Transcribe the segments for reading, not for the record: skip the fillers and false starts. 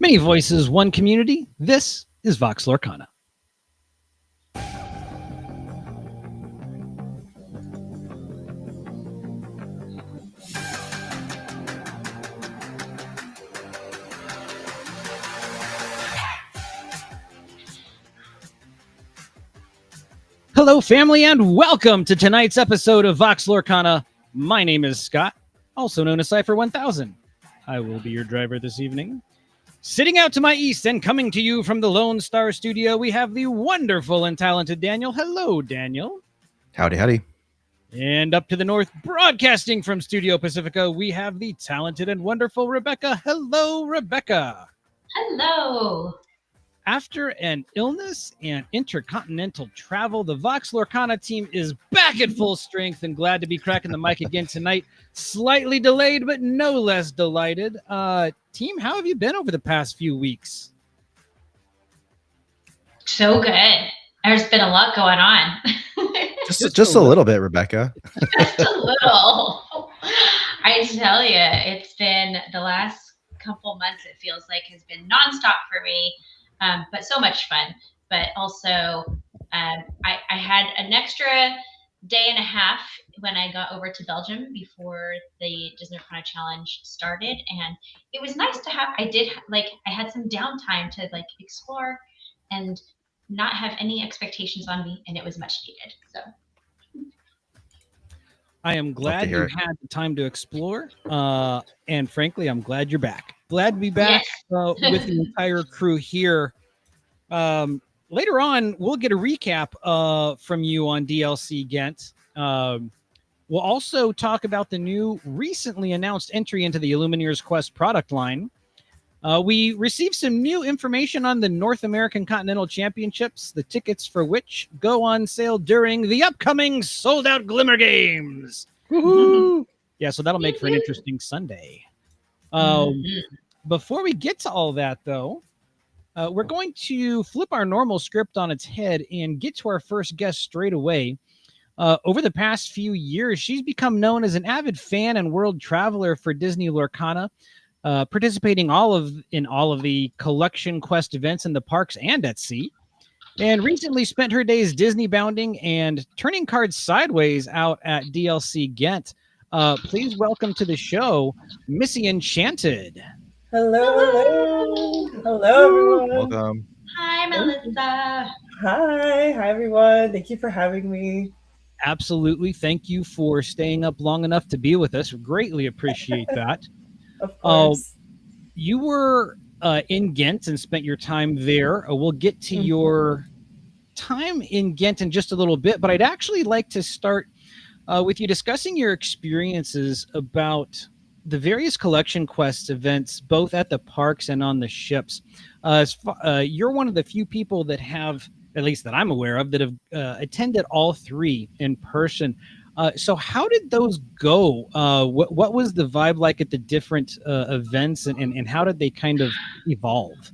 Many voices, one community. This is Vox Lorcana. Hello, family, and welcome to tonight's episode of Vox Lorcana. My name is Scott, also known as Cypher 1000. I will be your driver this evening. Sitting out to my east and coming to you from the Lone Star Studio, we have the wonderful and talented Daniel. Hello, Daniel. Howdy, howdy. And up to the north, broadcasting from Studio Pacifica, we have the talented and wonderful Rebecca. Hello, Rebecca. Hello. After an illness and intercontinental travel, the Vox Lorcana team is back at full strength and glad to be cracking the mic again tonight. Slightly delayed, but no less delighted. Team, how have you been over the past few weeks? So good. There's been a lot going on. just a little bit, Rebecca. Just a little. I tell you, it's been the last couple months, it feels like, has been nonstop for me. But so much fun. But also, I had an extra day and a half when I got over to Belgium before the Disney Lorcana Challenge started, and it was nice to have. I had some downtime to explore and not have any expectations on me, and it was much needed. So. I am glad you had the time to explore, and frankly, I'm glad you're back. Glad to be back with the entire crew here. Later on, we'll get a recap from you on DLC Ghent. We'll also talk about the new, recently announced entry into the Illumineers Quest product line. We received some new information on the North American Continental Championships, the tickets for which go on sale during the upcoming sold-out Glimmer Games. Woohoo! Yeah, so that'll make for an interesting Sunday. Before we get to all that, though, we're going to flip our normal script on its head and get to our first guest straight away. Over the past few years, she's become known as an avid fan and world traveler for Disney Lorcana, participating in all of the collection quest events in the parks and at sea, and recently spent her days Disney bounding and turning cards sideways out at DLC Ghent. Please welcome to the show, Missy Enchanted. Hello, everyone. Welcome. Hi, Melissa. Hi, everyone. Thank you for having me. Absolutely. Thank you for staying up long enough to be with us. Greatly appreciate that. Of course. You were in Ghent and spent your time there. We'll get to your time in Ghent in just a little bit, but I'd actually like to start with you discussing your experiences about the various collection quest events, both at the parks and on the ships. You're one of the few people that have, at least that I'm aware of, that have attended all three in person. So how did those go? What was the vibe like at the different events, and how did they kind of evolve?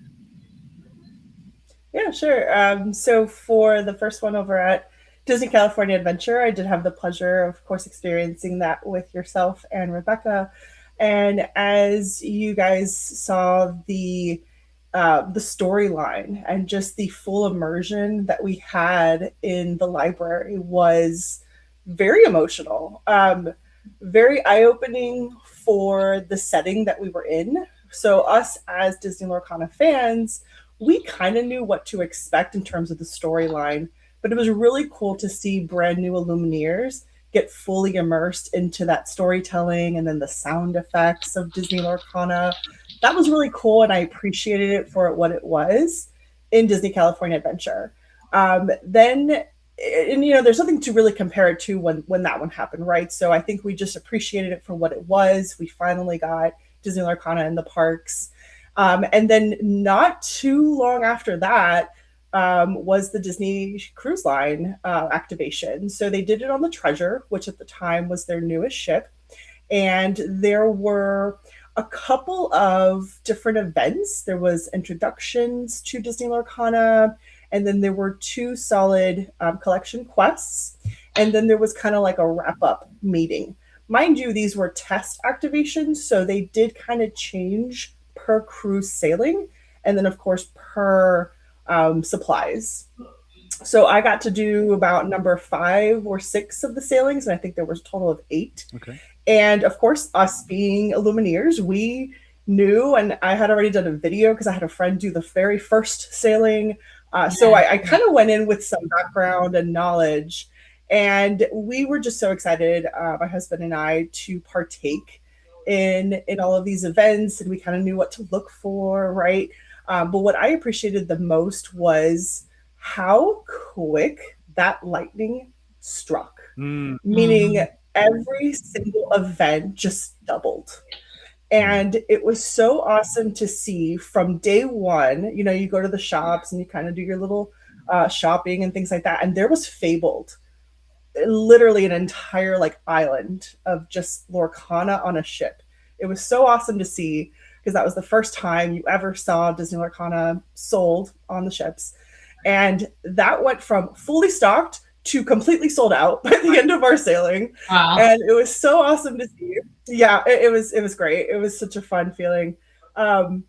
Yeah, sure. So for the first one over at Disney California Adventure, I did have the pleasure, of course, experiencing that with yourself and Rebecca. And as you guys saw the storyline and just the full immersion that we had in the library was very emotional, very eye-opening for the setting that we were in. So us as Disney Lorcana fans, we kind of knew what to expect in terms of the storyline, but it was really cool to see brand new Illumineers get fully immersed into that storytelling and then the sound effects of Disney Lorcana. That was really cool, and I appreciated it for what it was in Disney California Adventure. Then, there's nothing to really compare it to when that one happened, right? So I think we just appreciated it for what it was. We finally got Disney Lorcana in the parks. And then not too long after that, was the Disney Cruise Line activation. So they did it on the Treasure, which at the time was their newest ship. And there were a couple of different events. There was introductions to Disney Lorcana, and then there were two solid collection quests. And then there was kind of like a wrap-up meeting. Mind you, these were test activations, so they did kind of change per cruise sailing. and then of course per supplies. So I got to do about number 5 or 6 of the sailings, and I think there was a total of 8. Okay. And of course, us being Illumineers, we knew, and I had already done a video because I had a friend do the very first sailing. So I kind of went in with some background and knowledge, and we were just so excited, my husband and I, to partake in all of these events, and we kind of knew what to look for, right? But what I appreciated the most was how quick that lightning struck, meaning every single event just doubled. And it was so awesome to see from day one. You know, you go to the shops and you kind of do your little shopping and things like that. And there was Fabled, literally an entire like island of just Lorcana on a ship. It was so awesome to see because that was the first time you ever saw Disney Lorcana sold on the ships. And that went from fully stocked to completely sold out by the end of our sailing. Wow. And it was so awesome to see. Yeah, it was great. It was such a fun feeling. And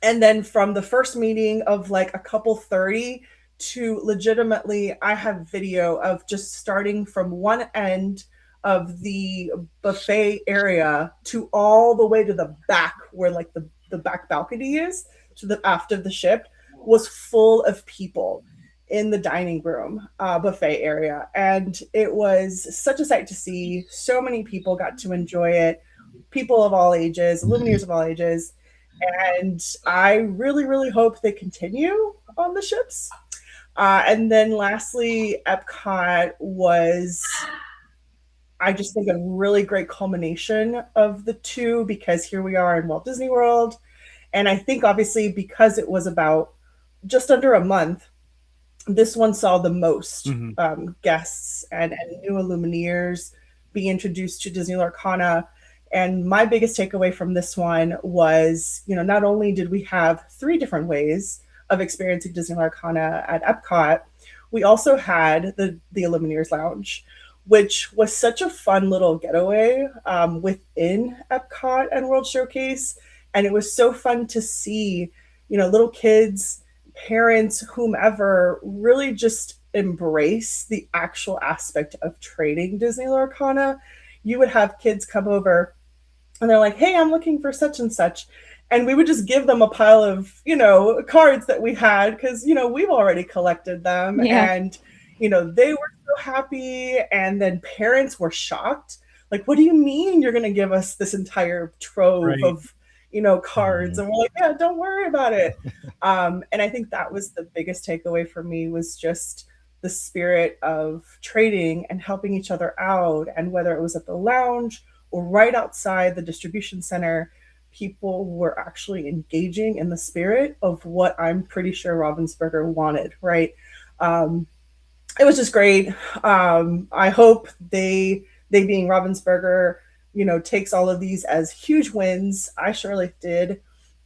then from the first meeting of like a couple 30 to legitimately, I have video of just starting from one end of the buffet area to all the way to the back where like the back balcony is to the aft of the ship was full of people in the dining room buffet area. And it was such a sight to see. So many people got to enjoy it. People of all ages, Illumineers of all ages. And I really, really hope they continue on the ships. And then lastly, Epcot was, I just think, a really great culmination of the two, because here we are in Walt Disney World. And I think obviously because it was about just under a month, this one saw the most guests and new Illumineers be introduced to Disney Lorcana. And my biggest takeaway from this one was, you know, not only did we have 3 different ways of experiencing Disney Lorcana at Epcot, we also had the Illumineers Lounge, which was such a fun little getaway within Epcot and World Showcase. And it was so fun to see, you know, little kids, parents, whomever, really just embrace the actual aspect of trading Disney Lorcana. You would have kids come over and they're like, hey, I'm looking for such and such. And we would just give them a pile of, you know, cards that we had because, you know, we've already collected them. Yeah. And, you know, they were so happy. And then parents were shocked. Like, what do you mean you're going to give us this entire trove of, you know, cards? And we're like, yeah, don't worry about it. And I think that was the biggest takeaway for me, was just the spirit of trading and helping each other out. And whether it was at the lounge or right outside the distribution center, people were actually engaging in the spirit of what I'm pretty sure Ravensburger wanted, right? It was just great. I hope they being Ravensburger, you know, takes all of these as huge wins. I surely did.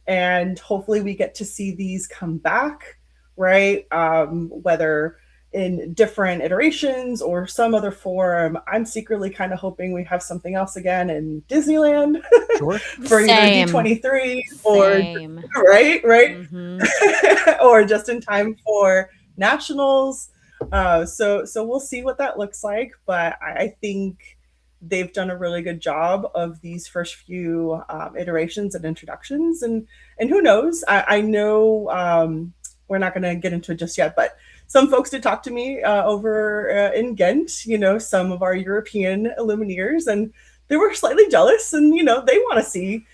And hopefully we get to see these come back, right? Whether in different iterations or some other form. I'm secretly kind of hoping we have something else again in Disneyland for either D23 or right? Mm-hmm. Or just in time for nationals. So we'll see what that looks like. But I think they've done a really good job of these first few iterations and introductions. And who knows? I know we're not going to get into it just yet, but some folks did talk to me over in Ghent, you know, some of our European Illumineers, and they were slightly jealous, and, you know, they want to see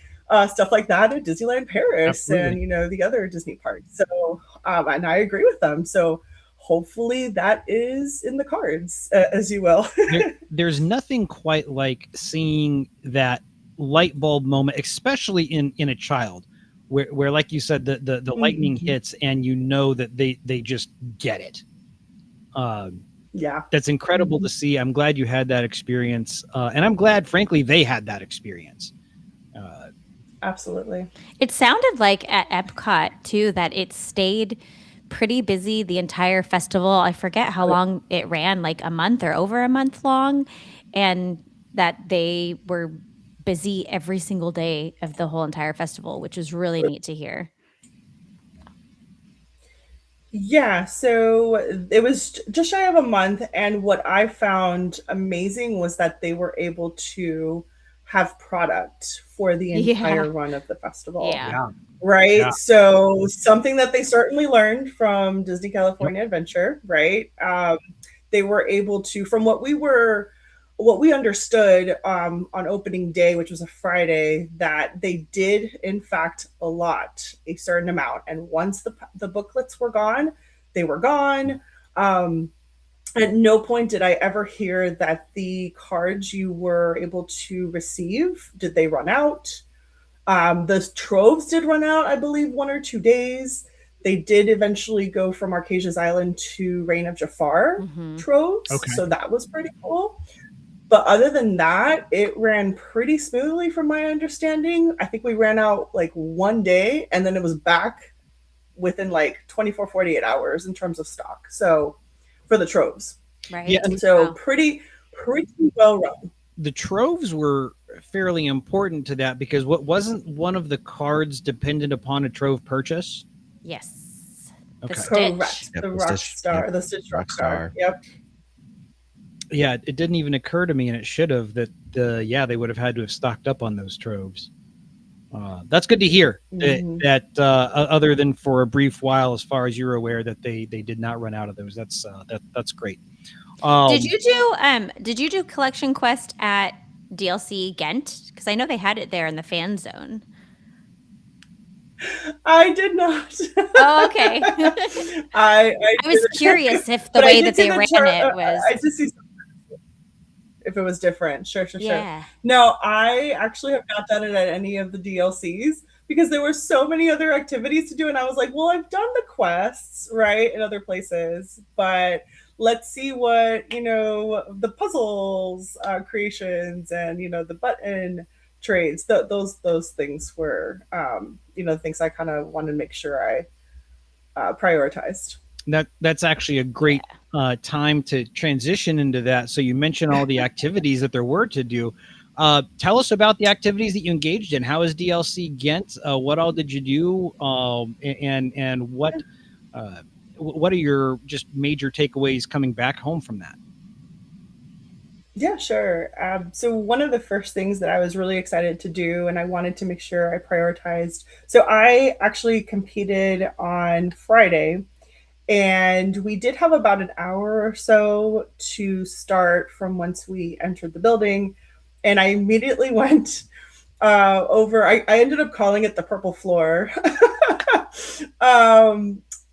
stuff like that at Disneyland Paris. Absolutely. And, you know, the other Disney parks. So, and I agree with them. So hopefully that is in the cards, as you will. There's nothing quite like seeing that light bulb moment, especially in a child. Where, like you said, the lightning hits and you know that they just get it. Yeah, that's incredible to see. I'm glad you had that experience, and I'm glad, frankly, they had that experience. Absolutely. It sounded like at Epcot too that it stayed pretty busy the entire festival. I forget how long it ran, like a month or over a month long, and that they were busy every single day of the whole entire festival, which is really neat to hear. Yeah, so it was just shy of a month, and what I found amazing was that they were able to have product for the Yeah. entire run of the festival. Yeah. Yeah. Right. Yeah. So something that they certainly learned from Disney Yep. California Adventure, right? They were able to, from what we understood on opening day, which was a Friday, that they did in fact allot a certain amount, and once the booklets were gone, they were gone. Um, at no point did I ever hear that the cards you were able to receive did they run out. The troves did run out, I believe, 1 or 2 days. They did eventually go from Arcasia's Island to Reign of Jafar troves, Okay. so that was pretty cool. But other than that, it ran pretty smoothly from my understanding. I think we ran out like one day and then it was back within like 24, 48 hours in terms of stock. So for the troves. Right. Yeah, and So pretty well run. the troves were fairly important to that because what wasn't one of the cards dependent upon a trove purchase? Yes. The Okay. Stitch. Correct. Yep, The the rock Stitch- star, yep, the Stitch rock rock star. star. Yep. Yeah, it didn't even occur to me, and it should have, that they would have had to have stocked up on those troves. That's good to hear Mhm. that other than for a brief while, as far as you're aware, that they did not run out of those. That's great. Did you do Collection Quest at DLC Ghent? Because I know they had it there in the fan zone. I did not. Oh, okay. I was didn't. curious if the But I way did that see they the ran chart- it was. I did see if it was different. Sure. Yeah. No, I actually have not done it at any of the DLCs because there were so many other activities to do. And I was like, well, I've done the quests, right, in other places, but let's see what, the puzzles creations and, the button trades, those things were, things I kind of wanted to make sure I prioritized. That's actually a great time to transition into that. So you mentioned all the activities that there were to do. Tell us about the activities that you engaged in. How is DLC Ghent? What all did you do? And what are your just major takeaways coming back home from that? Yeah, sure. So one of the first things that I was really excited to do, and I wanted to make sure I prioritized. So I actually competed on Friday, and we did have about an hour or so to start from once we entered the building. And I immediately went over, I ended up calling it the purple floor,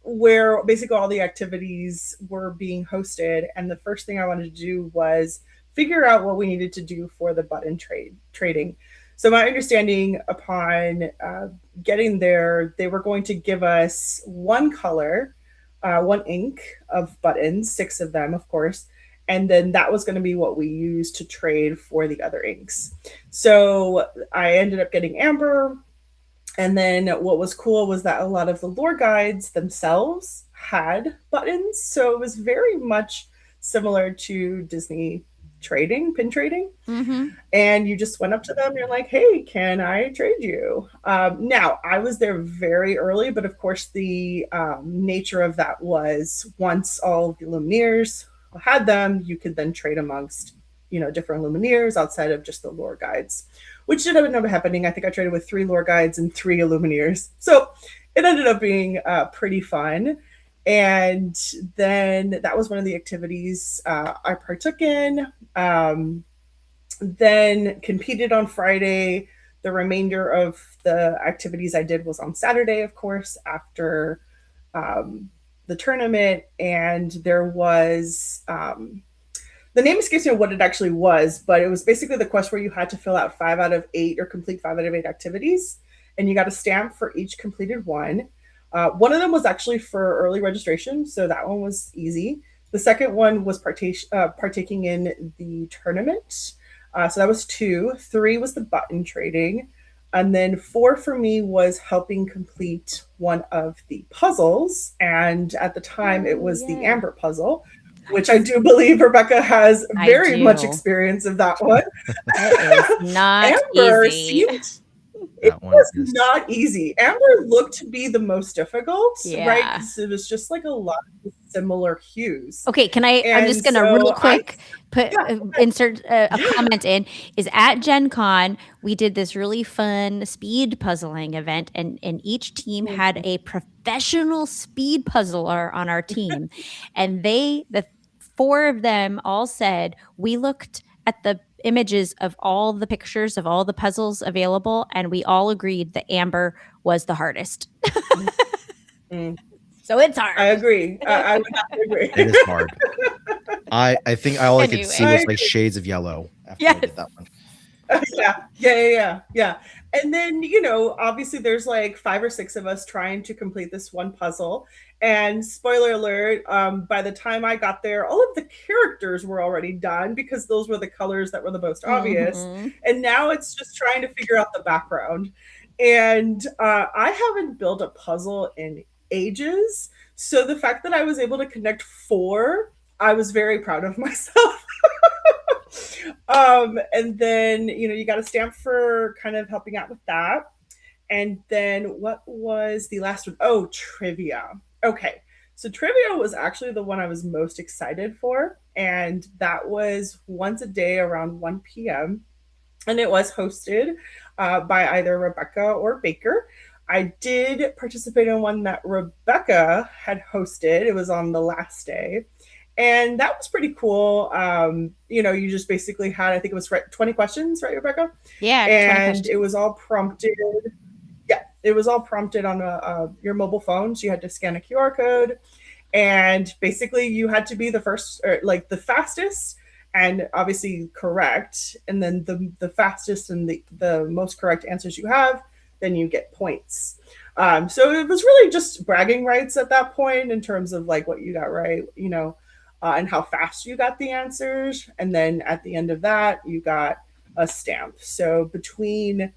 where basically all the activities were being hosted. And the first thing I wanted to do was figure out what we needed to do for the button trading. So my understanding upon getting there, they were going to give us one color, one ink of buttons, 6 of them, of course. And then that was going to be what we used to trade for the other inks. So I ended up getting amber. And then what was cool was that a lot of the lore guides themselves had buttons. So it was very much similar to Disney pin trading. And you just went up to them, you're like, hey, can I trade you? Now I was there very early, but of course the nature of that was once all of the Lumineers had them, you could then trade amongst different Lumineers outside of just the lore guides, which did end up happening. I think I traded with 3 lore guides and 3 Illumineers, so it ended up being pretty fun. And then that was one of the activities I partook in. Then competed on Friday. The remainder of the activities I did was on Saturday, of course, after the tournament. And there was, the name escapes me what it actually was, but it was basically the quest where you had to fill out 5 out of 8 or complete 5 out of 8 activities. And you got a stamp for each completed one. One of them was actually for early registration, so that one was easy. The second one was partaking in the tournament. So that was 2. 3 was the button trading. And then 4 for me was helping complete one of the puzzles. And at the time, it was the Amber puzzle, which I do believe Rebecca has very much experience of that one. It is not Amber easy. That one was is not easy. Amber looked to be the most difficult, right? Yeah. Because it was just like a lot of similar hues. Okay, can I'm And just gonna so real quick yeah. insert a comment in. Is at Gen Con, we did this really fun speed puzzling event, and each team had a professional speed puzzler on our team. And the four of them all said, we looked at the images of all the pictures of all the puzzles available, and we all agreed that Amber was the hardest. Mm. So it's hard. I agree. I would have to agree. it is hard. I think all I could see Anyway. was like shades of yellow after I did that one. Yeah. And then, obviously there's like 5 or 6 of us trying to complete this one puzzle. And spoiler alert, by the time I got there, all of the characters were already done because those were the colors that were the most obvious. And now it's just trying to figure out the background. And I haven't built a puzzle in ages. So the fact that I was able to connect 4, I was very proud of myself. And then, you got a stamp for kind of helping out with that. And then what was the last one? Oh, trivia. Okay. So trivia was actually the one I was most excited for. And that was once a day around 1 p.m. And it was hosted by either Rebecca or Baker. I did participate in one that Rebecca had hosted. It was on the last day. And that was pretty cool. You just basically had, I think it was 20 questions, right, Rebecca? Yeah. And it was all prompted. Yeah, it was all prompted on your mobile phone. So you had to scan a QR code. And basically you had to be the first, or like the fastest and obviously correct. And then the fastest and the most correct answers you have, then you get points. So it was really just bragging rights at that point in terms of like what you got right, and how fast you got the answers. And then at the end of that, you got a stamp. So between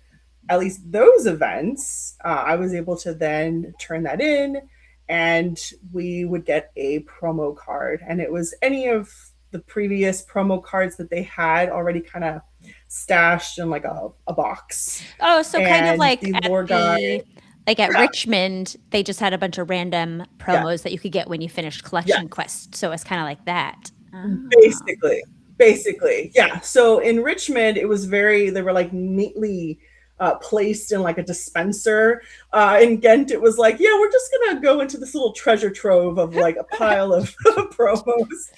at least those events, I was able to then turn that in and we would get a promo card. And it was any of the previous promo cards that they had already kind of stashed in like a box. Oh, so kind of like the lore guide. Like at Richmond, they just had a bunch of random promos that you could get when you finished collection quests. So it's kind of like that. Basically. Yeah. So in Richmond, it was they were like neatly placed in like a dispenser. In Ghent, it was like, we're just going to go into this little treasure trove of like a pile of promos.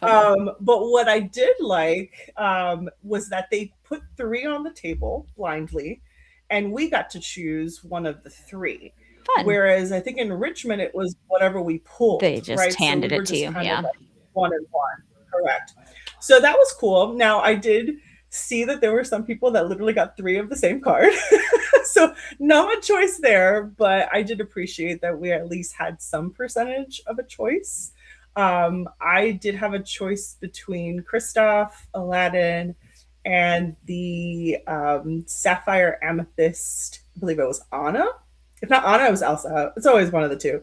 But what I did like was that they put 3 on the table blindly. And we got to choose one of the 3. Fun. Whereas I think in Richmond, it was whatever we pulled. They just handed it to you. Yeah. Like 1 and 1. Correct. So that was cool. Now, I did see that there were some people that literally got 3 of the same card. So not much choice there. But I did appreciate that we at least had some percentage of a choice. I did have a choice between Kristoff, Aladdin, and the Sapphire Amethyst, I believe it was Anna. If not Anna, it was Elsa. It's always one of the 2.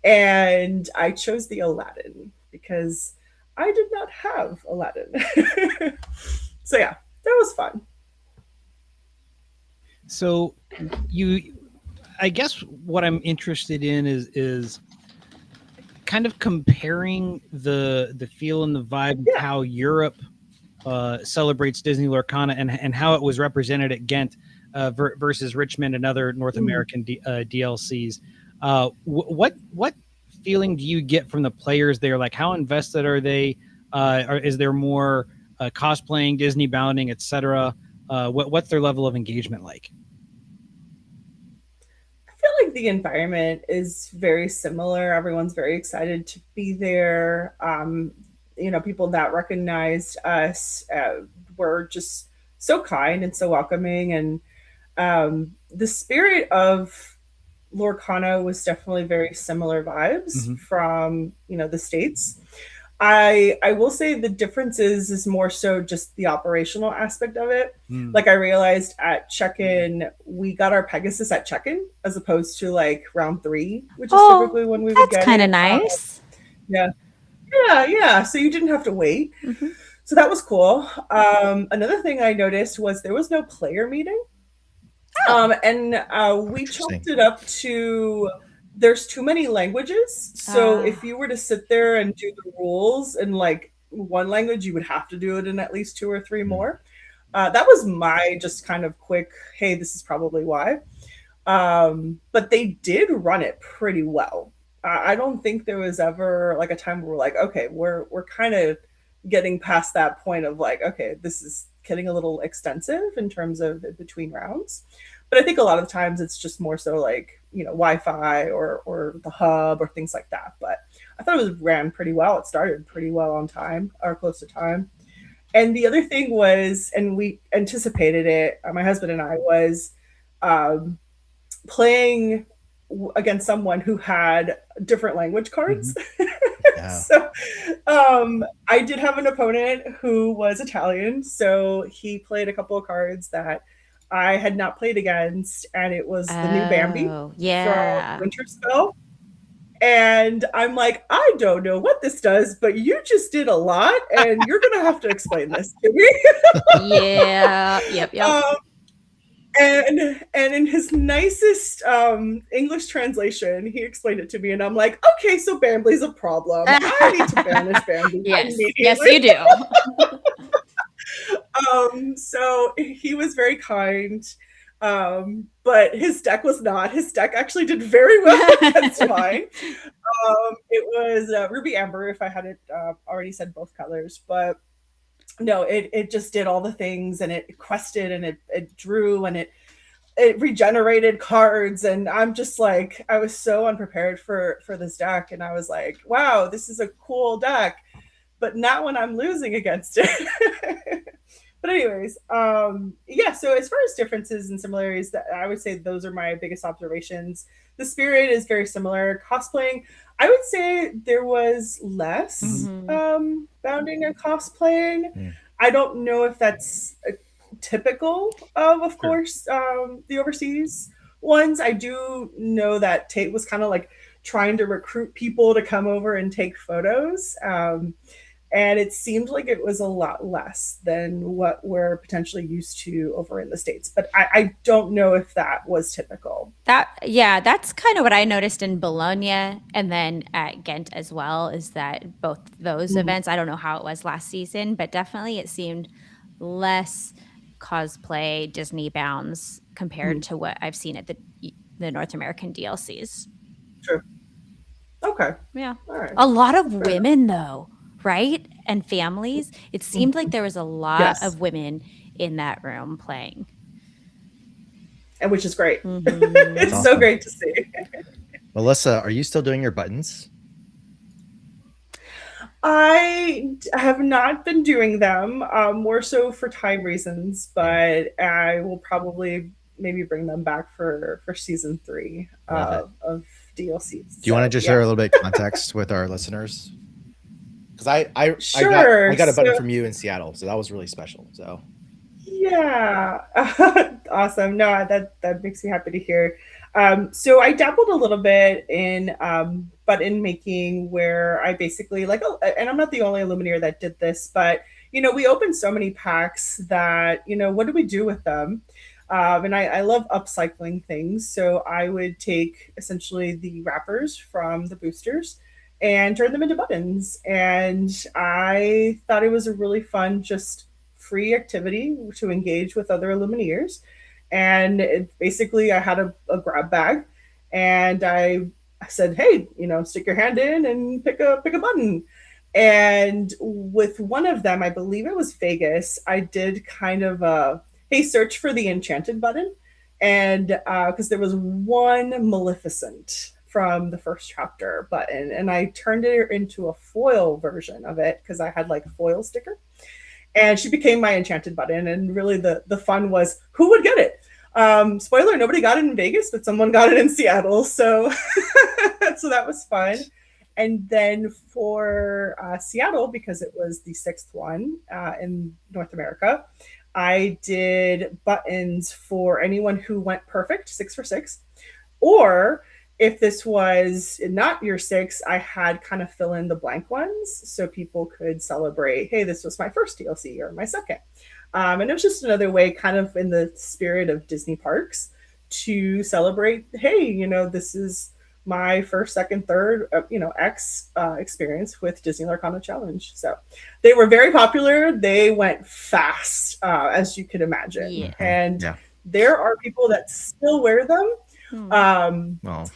And I chose the Aladdin because I did not have Aladdin. So yeah, that was fun. So I guess what I'm interested in is kind of comparing the feel and the vibe of how Europe celebrates Disney Lorcana and how it was represented at Ghent versus Richmond and other North American DLCs. What feeling do you get from the players there? Like, how invested are they? Is there more cosplaying, Disney bounding, etc.? What's their level of engagement like? I feel like the environment is very similar. Everyone's very excited to be there. People that recognized us were just so kind and so welcoming. And the spirit of Lorcana was definitely very similar vibes from, the States. I will say the difference is more so just the operational aspect of it. Like I realized at check-in, we got our Pegasus at check-in as opposed to like round 3, which is typically when we would get it. That's kind of nice. Yeah. So you didn't have to wait. So that was cool. Another thing I noticed was there was no player meeting. And we chalked it up to there's too many languages. So if you were to sit there and do the rules in like one language, you would have to do it in at least 2 or 3 more. That was my just kind of quick, hey, this is probably why. But they did run it pretty well. I don't think there was ever like a time where we're like, okay, we're kind of getting past that point of like, okay, this is getting a little extensive in terms of between rounds. But I think a lot of times it's just more so like, Wi-Fi or the hub or things like that. But I thought it was ran pretty well. It started pretty well on time or close to time. And the other thing was, and we anticipated it, my husband and I, was playing against someone who had different language cards. Yeah. So I did have an opponent who was Italian. So he played a couple of cards that I had not played against, and it was the new Bambi from Winter Spell. And I'm like, I don't know what this does, but you just did a lot, and you're going to have to explain this to me. Yep. And in his nicest English translation, he explained it to me, and I'm like, okay, so Bambi's a problem. I need to banish Bambi. Yes, you do. So he was very kind, but his deck was not. His deck actually did very well against mine. It was Ruby Amber, if I hadn't already said both colors, but no, it just did all the things, and it quested, and it drew, and it regenerated cards, and I'm just like, I was so unprepared for this deck, and I was like, wow, this is a cool deck, but not when I'm losing against it. But anyways, so as far as differences and similarities, that I would say those are my biggest observations. The spirit is very similar. Cosplaying, I would say there was less bounding and cosplaying. I don't know if that's typical of course, the overseas ones. I do know that Tate was kind of like trying to recruit people to come over and take photos. And it seemed like it was a lot less than what we're potentially used to over in the States. But I don't know if that was typical. That's kind of what I noticed in Bologna and then at Ghent as well, is that both those events, I don't know how it was last season, but definitely it seemed less cosplay Disney bounds compared to what I've seen at the North American DLCs. True. Okay. Yeah. All right. A lot of women though. Right? And families. It seemed like there was a lot of women in that room playing. And which is great. It's awesome. So great to see. Melissa, are you still doing your buttons? I have not been doing them, more so for time reasons, but I will probably maybe bring them back for season 3 of DLCs. Do you want to just share a little bit of context with our listeners? Because I got a button from you in Seattle, so that was really special. So yeah, awesome. No, that makes me happy to hear. So I dabbled a little bit in button making, where I basically and I'm not the only Illuminator that did this, but we opened so many packs that what do we do with them? And I love upcycling things, so I would take essentially the wrappers from the boosters and turn them into buttons. And I thought it was a really fun, just free activity to engage with other Illumineers. And basically I had a grab bag, and I said, hey, stick your hand in and pick a button. And with one of them, I believe it was Vegas, I did kind of hey, search for the Enchanted button. And because there was one Maleficent from the first chapter button, and I turned it into a foil version of it because I had like a foil sticker, and she became my Enchanted button. And really the fun was, who would get it? Spoiler, nobody got it in Vegas, but someone got it in Seattle, so so that was fun. And then for Seattle, because it was the 6th one in North America, I did buttons for anyone who went perfect, 6 for 6, or if this was not your 6, I had kind of fill in the blank ones so people could celebrate, hey, this was my first DLC or my second. And it was just another way, kind of in the spirit of Disney parks, to celebrate, hey, this is my first, second, third, experience with Disney Lorcana Challenge. So they were very popular. They went fast, as you could imagine. Yeah. And there are people that still wear them,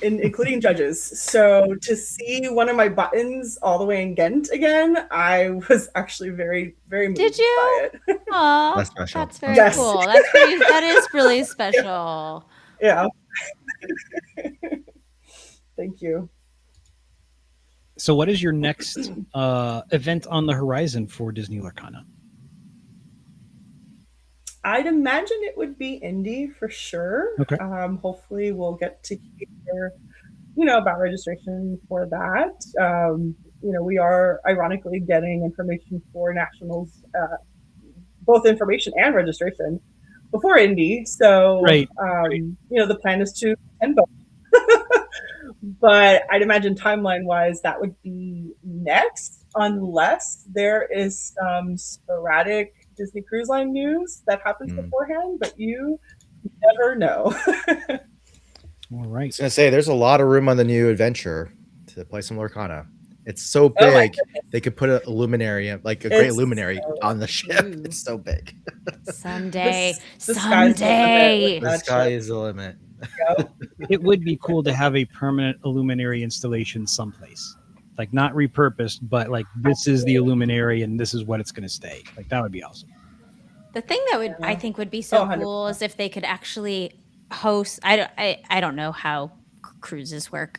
including judges. So to see one of my buttons all the way in Ghent again, I was actually very, very moved Did you? by it. Oh, That's special. that's very Yes. cool. That is really special. Yeah. Thank you. So what is your next event on the horizon for Disney Lorcana? I'd imagine it would be Indy for sure. Okay. Hopefully we'll get to hear, about registration for that. We are ironically getting information for nationals, both information and registration before Indy. So, right. The plan is to end both. But I'd imagine timeline-wise, that would be next, unless there is some sporadic Disney Cruise Line news that happens beforehand, but you never know. All right. I was gonna say there's a lot of room on the new adventure to play some Lorcana. It's so big they could put a luminary, like a great luminary, on the ship. It's so big. Someday. The sky is the limit. It would be cool to have a permanent illuminary installation someplace, like not repurposed, but like this is the illuminary and this is what it's going to stay. Like that would be awesome. The thing that I think would be so cool is if they could actually host. I don't know how cruises work,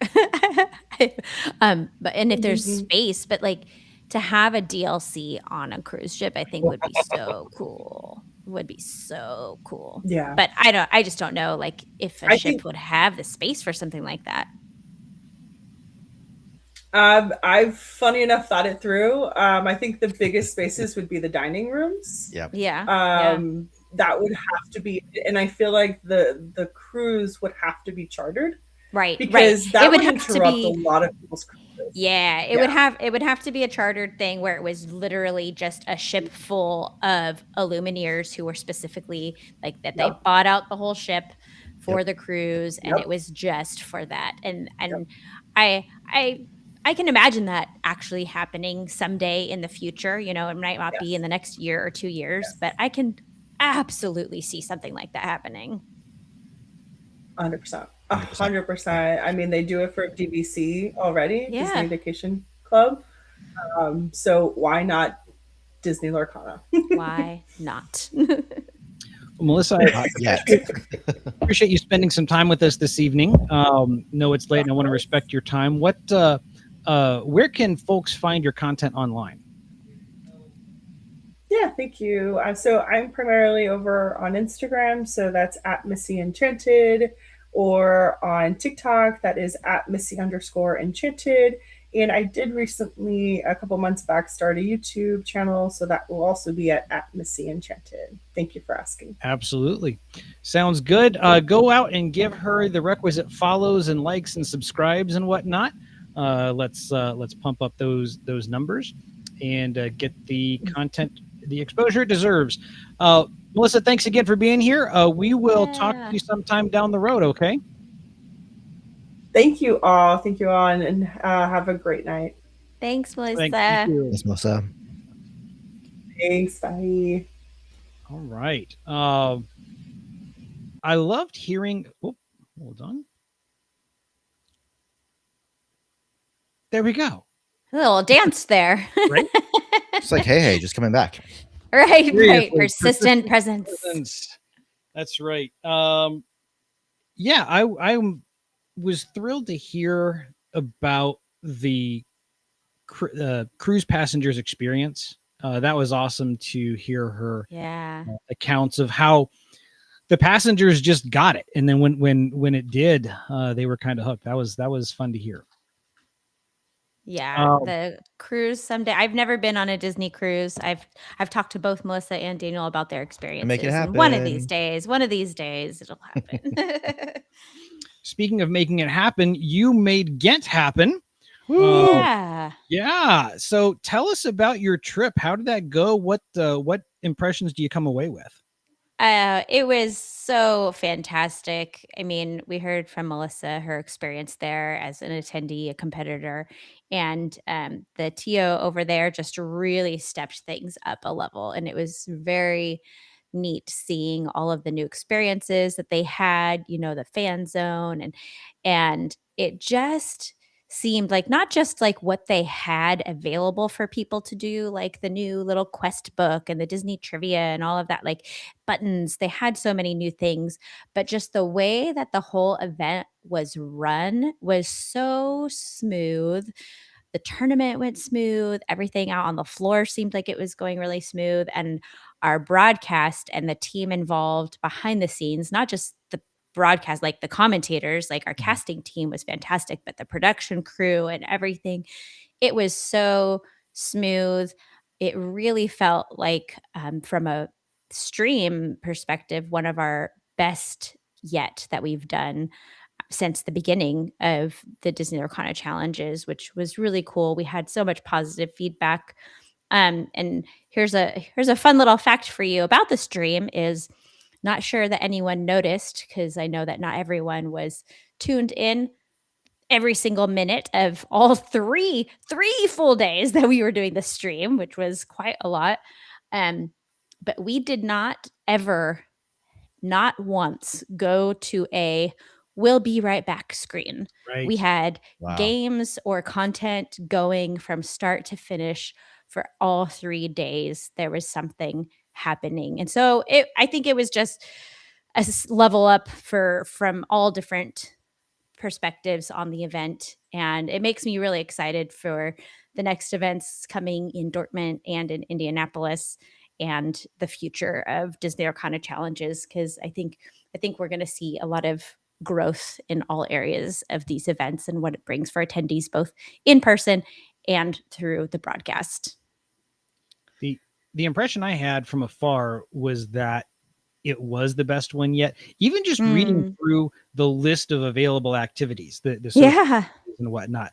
but if there's space, but like to have a DLC on a cruise ship, I think would be so cool. Would be so cool. Yeah. But I just don't know like if a ship would have the space for something like that. I've funny enough thought it through. I think the biggest spaces would be the dining rooms. Yep. Yeah. That would have to be, and I feel like the cruise would have to be chartered. Right. Because that it would have interrupt a lot of people's cruises. Yeah, it would have to be a chartered thing where it was literally just a ship full of Illumineers who were specifically like that. They bought out the whole ship for the cruise, and it was just for that. And I can imagine that actually happening someday in the future. It might not be in the next year or 2 years, but I can absolutely see something like that happening. 100%. 100%. I mean, they do it for DVC already, Disney Vacation Club. So why not Disney Lorcana? Why not? Well, Melissa, I appreciate you spending some time with us this evening. No, it's late, and I want to respect your time. Where can folks find your content online? Yeah, thank you. So I'm primarily over on Instagram, so that's at Missy Enchanted, or on TikTok, that is at Missy_Enchanted. And I did recently, a couple months back, start a YouTube channel, so that will also be at Missy Enchanted. Thank you for asking. Absolutely. Sounds good. Go out and give her the requisite follows and likes and subscribes and whatnot. Let's pump up those numbers and get the content, the exposure it deserves. Melissa, thanks again for being here. We will talk to you sometime down the road, okay? Thank you all. Thank you all, and have a great night. Thanks, Melissa. Thanks, Melissa. Thanks. Bye. All right. I loved hearing. Oh, hold on. There we go. A little dance there. Right? It's like, hey, just coming back. Right. Persistent presence. That's right. Yeah, I was thrilled to hear about the cruise passengers experience. That was awesome to hear her accounts of how the passengers just got it, and then when it did, they were kind of hooked. That was fun to hear. Yeah, the cruise someday. I've never been on a Disney cruise. I've talked to both Melissa and Daniel about their experiences. Make it happen. And one of these days, it'll happen. Speaking of making it happen, you made Ghent happen. Yeah. Yeah. So tell us about your trip. How did that go? What impressions do you come away with? It was so fantastic. I mean, we heard from Melissa, her experience there as an attendee, a competitor, and the TO over there just really stepped things up a level. And it was very neat seeing all of the new experiences that they had, the fan zone and it just seemed like not just like what they had available for people to do, like the new little quest book and the Disney trivia and all of that, like buttons. They had so many new things, but just the way that the whole event was run was so smooth. The tournament went smooth. Everything out on the floor seemed like it was going really smooth. And our broadcast and the team involved behind the scenes, not just the broadcast, like the commentators, like our casting team was fantastic, but the production crew and everything, it was so smooth. It really felt like, from a stream perspective, one of our best yet that we've done since the beginning of the Disney Lorcana challenges, which was really cool. We had so much positive feedback. And here's a fun little fact for you about the stream is not sure that anyone noticed because I know that not everyone was tuned in every single minute of all three full days that we were doing the stream, which was quite a lot. But we did not ever, not once, go to a "we'll be right back" screen. Right. We had Wow. games or content going from start to finish for all 3 days. There was something happening. And so I think it was just a level up from all different perspectives on the event. And it makes me really excited for the next events coming in Dortmund and in Indianapolis and the future of Disney Arcana challenges, because I think we're going to see a lot of growth in all areas of these events and what it brings for attendees, both in person and through the broadcast. The impression I had from afar was that it was the best one yet. Even just reading through the list of available activities, the and whatnot,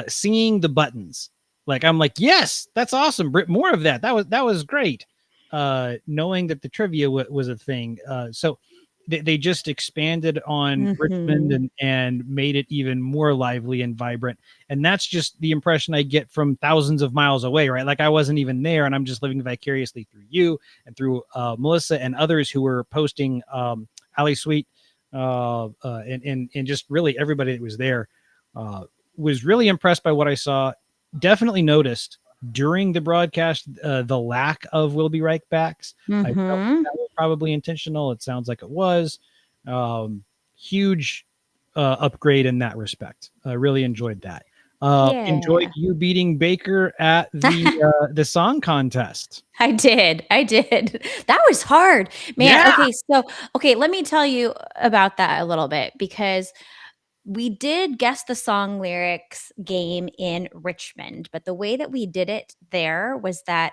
seeing the buttons, like I'm like, yes, that's awesome. More of that. That was great. Knowing that the trivia was a thing. So they just expanded on Richmond and made it even more lively and vibrant. And that's just the impression I get from thousands of miles away, right? Like I wasn't even there and I'm just living vicariously through you and through Melissa and others who were posting, Ali Sweet, and just really everybody that was there, was really impressed by what I saw. Definitely noticed during the broadcast the lack of "we'll be right backs." I felt that was probably intentional. It sounds like it was. Huge upgrade in that respect. I really enjoyed that. Enjoyed you beating Baker at the song contest. I did. That was hard, man. Yeah. Okay, let me tell you about that a little bit, because we did guess the song lyrics game in Richmond, but the way that we did it there was that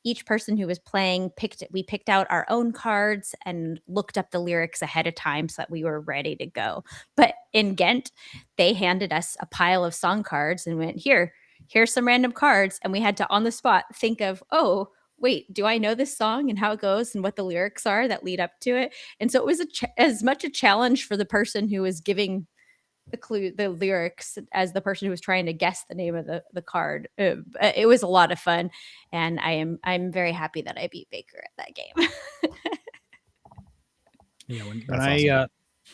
each person who was playing we picked out our own cards and looked up the lyrics ahead of time so that we were ready to go. But in Ghent, they handed us a pile of song cards and went, here's some random cards. And we had to, on the spot, think of, oh, wait, do I know this song and how it goes and what the lyrics are that lead up to it? And so it was as much a challenge for the person who was giving the lyrics as the person who was trying to guess the name of the card. It was a lot of fun, and I'm very happy that I beat Baker at that game. Yeah,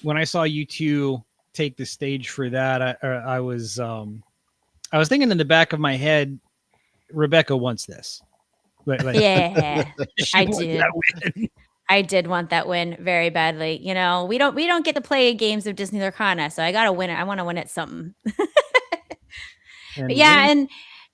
when I saw you two take the stage for that, I was thinking in the back of my head, Rebecca wants this. Yeah, I do. I did want that win very badly. We don't get to play games of Disney Lorcana, so I got to win it. I want to win at something. But yeah,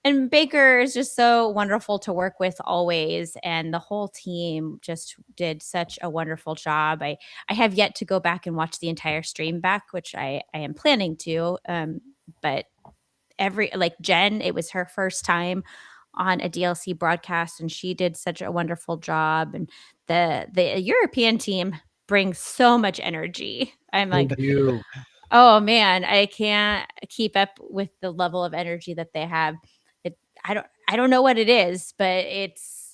and Baker is just so wonderful to work with always, and the whole team just did such a wonderful job. I have yet to go back and watch the entire stream back, which I am planning to. But Jen, it was her first time on a DLC broadcast, and she did such a wonderful job. And the European team brings so much energy. I'm like, oh man, I can't keep up with the level of energy that they have. I don't know what it is, but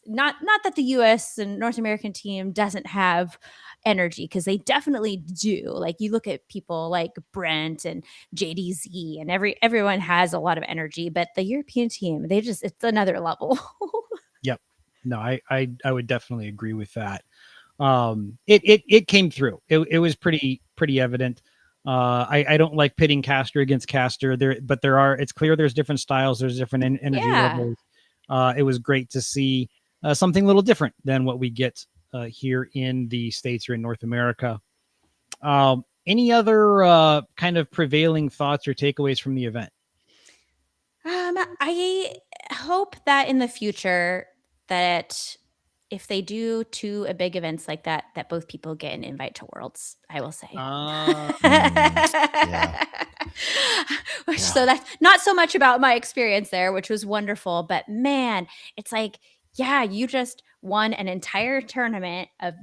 not that the US and North American team doesn't have energy, because they definitely do. Like, you look at people like Brent and JDZ, and everyone has a lot of energy, but the European team, it's another level. Yep. No, I would definitely agree with that. It came through. It was pretty evident. I don't like pitting caster against caster there, but it's clear there's different styles, there's different energy levels. It was great to see something a little different than what we get here in the States or in North America. Any other kind of prevailing thoughts or takeaways from the event? I hope that in the future, that if they do two big events like that, that both people get an invite to Worlds, I will say. Yeah. So that's not so much about my experience there, which was wonderful, but man, it's like, yeah, you just won an entire tournament of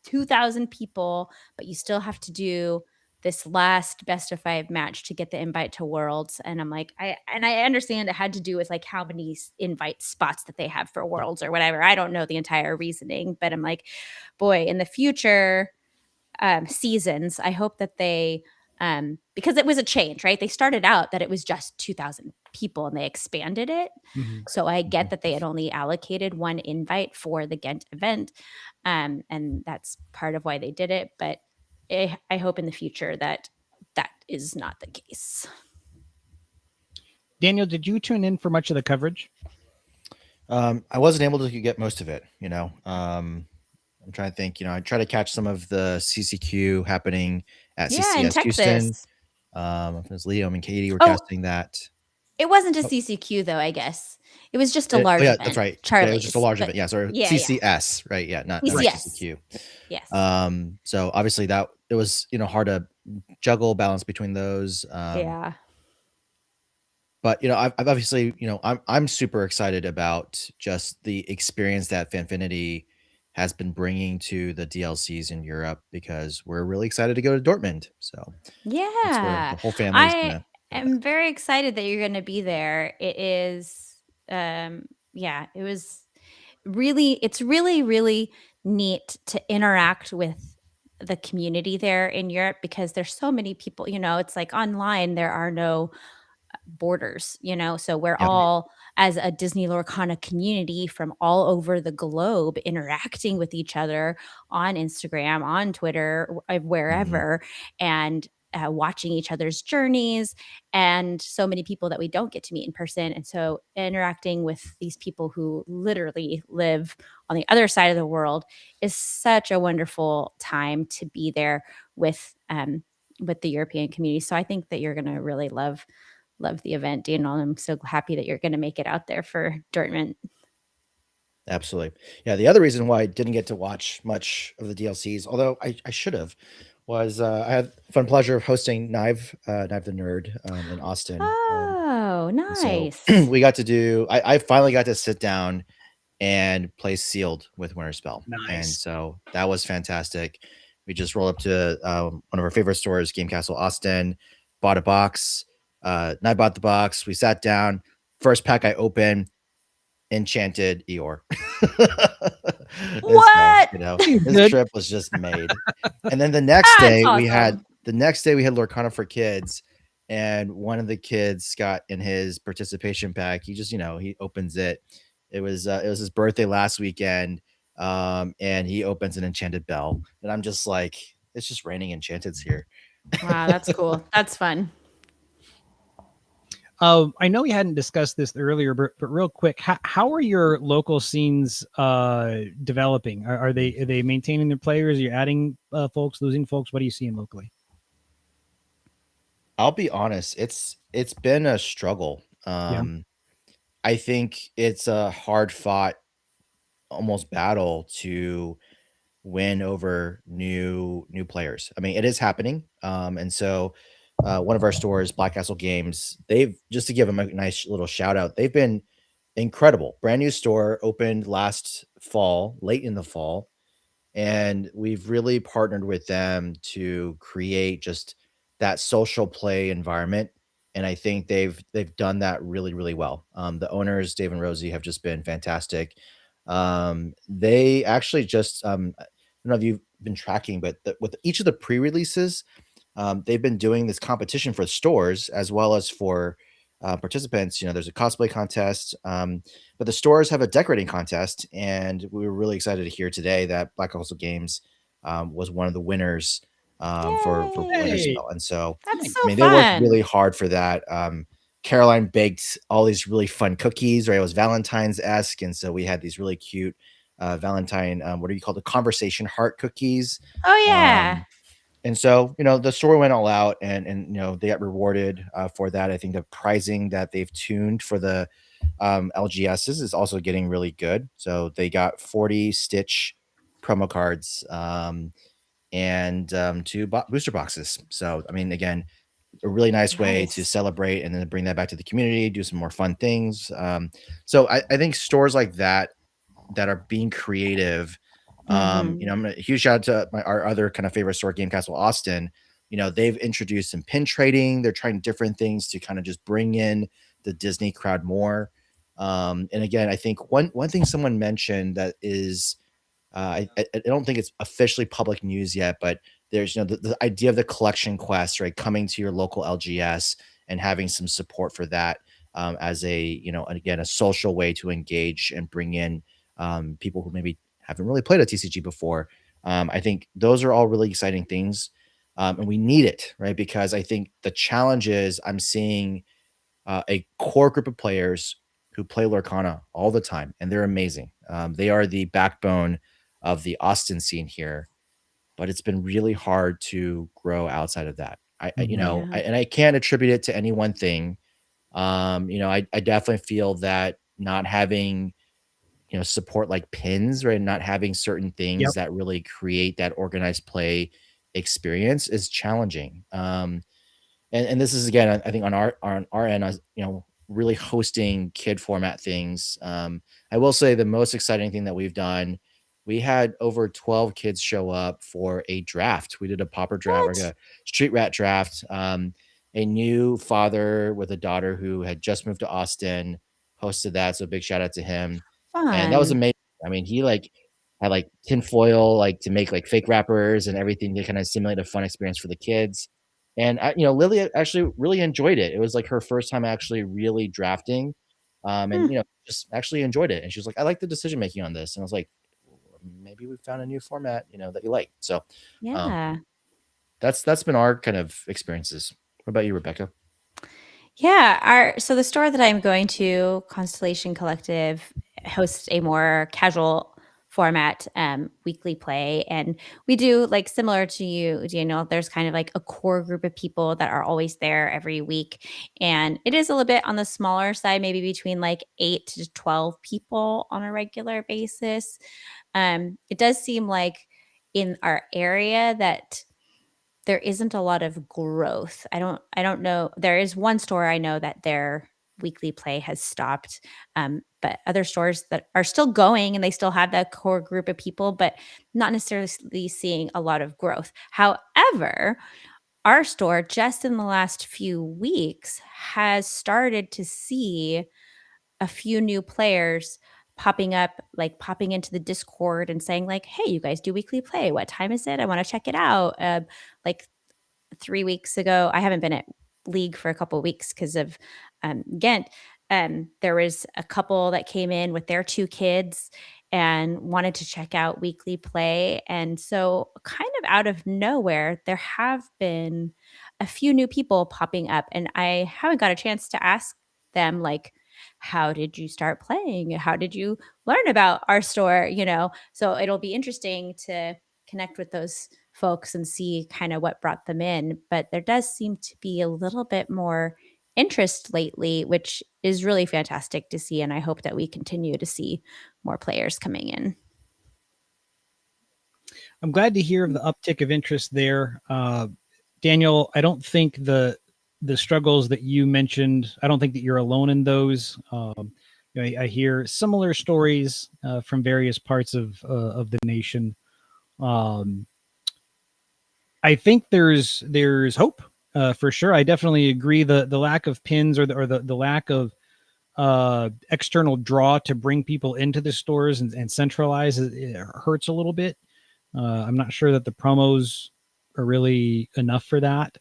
2,000 people, but you still have to do this last best of 5 match to get the invite to Worlds. And I'm like, I understand it had to do with like how many invite spots that they have for Worlds or whatever. I don't know the entire reasoning, but I'm like, boy, in the future seasons, I hope that they, because it was a change, right? They started out that it was just 2,000 people and they expanded it. Mhm. So I get that they had only allocated one invite for the Ghent event. And that's part of why they did it. But I hope in the future that is not the case. Daniel, did you tune in for much of the coverage? I wasn't able to get most of it, I'm trying to think, I try to catch some of the CCQ happening at in CCS Houston. Texas. It was Liam and Katie were casting that. It wasn't a CCQ though, I guess. It was just a large event. That's right. Charlie's. It was just a large event. Yeah, sorry. Yeah, CCS, right? Yeah, not CCQ. Yes. So obviously that it was, hard to juggle balance between those. Yeah. But I've obviously, I'm super excited about just the experience that Fanfinity has been bringing to the DLCs in Europe, because we're really excited to go to Dortmund. So yeah, that's where the whole family's gonna. I'm very excited that you're going to be there. It is, it was it's really neat to interact with the community there in Europe, because there's so many people, it's like online, there are no borders, so we're all, as a Disney Lorcana community from all over the globe, interacting with each other on Instagram, on Twitter, wherever, and watching each other's journeys, and so many people that we don't get to meet in person. And so interacting with these people who literally live on the other side of the world is such a wonderful time to be there with the European community. So I think that you're going to really love the event, Daniel. I'm so happy that you're going to make it out there for Dortmund. Absolutely. Yeah. The other reason why I didn't get to watch much of the DLCs, although I should have, was I had the fun pleasure of hosting Knive the Nerd in Austin. Oh, nice. So we got to do, I finally got to sit down and play Sealed with Winterspell. Nice. And so that was fantastic. We just rolled up to one of our favorite stores, Game Castle Austin, bought a box. And I bought the box. We sat down. First pack I opened, Enchanted Eeyore. What? This trip was just made. And then the next day we had Lorcana for Kids, and one of the kids got in his participation pack. He just, he opens it. It was his birthday last weekend, and he opens an Enchanted Bell, and I'm just like, it's just raining Enchanteds here. Wow, that's cool. That's fun. I know we hadn't discussed this earlier, but real quick, how are your local scenes developing? Are they maintaining their players? Are you adding folks, losing folks? What are you seeing locally? I'll be honest, it's been a struggle. I think it's a hard fought, almost battle to win over new players. I mean, it is happening. And so one of our stores, Black Castle Games, they've, just to give them a nice little shout out, they've been incredible. Brand new store, opened last fall, late in the fall, and we've really partnered with them to create just that social play environment. And I think they've done that really, really well. The owners, Dave and Rosie, have just been fantastic. They actually just I don't know if you've been tracking, but with each of the pre-releases, they've been doing this competition for stores as well as for participants. There's a cosplay contest, but the stores have a decorating contest, and we were really excited to hear today that Black Hustle Games was one of the winners for Winter Yay! Sale. And so, That's I so mean, they worked fun. really hard for that. Caroline baked all these really fun cookies, right? It was Valentine's-esque, and so we had these really cute Valentine, what do you call the conversation heart cookies? Oh yeah. And so, the store went all out, and they got rewarded for that. I think the pricing that they've tuned for the LGSs is also getting really good. So they got 40 Stitch promo cards and two booster boxes. So, I mean, again, a really nice way to Nice. celebrate and then bring that back to the community, do some more fun things. So I think stores like that are being creative. I'm a huge shout out to our other kind of favorite store, Game Castle Austin. They've introduced some pin trading. They're trying different things to kind of just bring in the Disney crowd more. And again, I think one thing someone mentioned that is I don't think it's officially public news yet, but there's the idea of the collection quest, right? Coming to your local LGS and having some support for that as a again a social way to engage and bring in people who maybe haven't really played a TCG before. I think those are all really exciting things, and we need it, right? Because I think the challenge is I'm seeing a core group of players who play Lorcana all the time, and they're amazing. They are the backbone of the Austin scene here, but it's been really hard to grow outside of that. Yeah. And I can't attribute it to any one thing. I definitely feel that not having support like pins, right, not having certain things Yep. that really create that organized play experience is challenging. And this is again, I think on our end, really hosting kid format things. I will say the most exciting thing that we've done, we had over 12 kids show up for a draft. We did a popper draft, What? like a street rat draft. A new father with a daughter who had just moved to Austin hosted that, so big shout out to him. And that was Fun. amazing. I mean, he had tinfoil to make fake wrappers and everything to kind of simulate a fun experience for the kids. And Lily actually really enjoyed it. It was her first time actually really drafting, and just actually enjoyed it. And she was like, "I like the decision making on this." And I was like, "Maybe we found a new format, that you like." So, Yeah. that's been our kind of experiences. What about you, Rebecca? Yeah, so the store that I'm going to, Constellation Collective, hosts a more casual format weekly play, and we do similar to you, Daniel. There's kind of a core group of people that are always there every week, and it is a little bit on the smaller side, maybe between 8 to 12 people on a regular basis. It does seem like in our area that there isn't a lot of growth. I don't know. There is one store I know that their weekly play has stopped. But other stores that are still going and they still have that core group of people, but not necessarily seeing a lot of growth. However, our store just in the last few weeks has started to see a few new players popping up, popping into the Discord and saying "Hey, you guys do weekly play? What time is it? I want to check it out." Like 3 weeks ago, I haven't been at League for a couple of weeks because of Ghent. There was a couple that came in with their 2 kids and wanted to check out weekly play. And so, kind of out of nowhere, there have been a few new people popping up. And I haven't got a chance to ask them, how did you start playing? How did you learn about our store? So it'll be interesting to connect with those folks and see kind of what brought them in. But there does seem to be a little bit more interest lately, which is really fantastic to see. And I hope that we continue to see more players coming in. I'm glad to hear of the uptick of interest there. Daniel, I don't think the struggles that you mentioned, I don't think that you're alone in those. I hear similar stories from various parts of the nation. I think there's hope for sure. I definitely agree. The lack of pins or the lack of external draw to bring people into the stores and centralize it hurts a little bit. I'm not sure that the promos are really enough for that.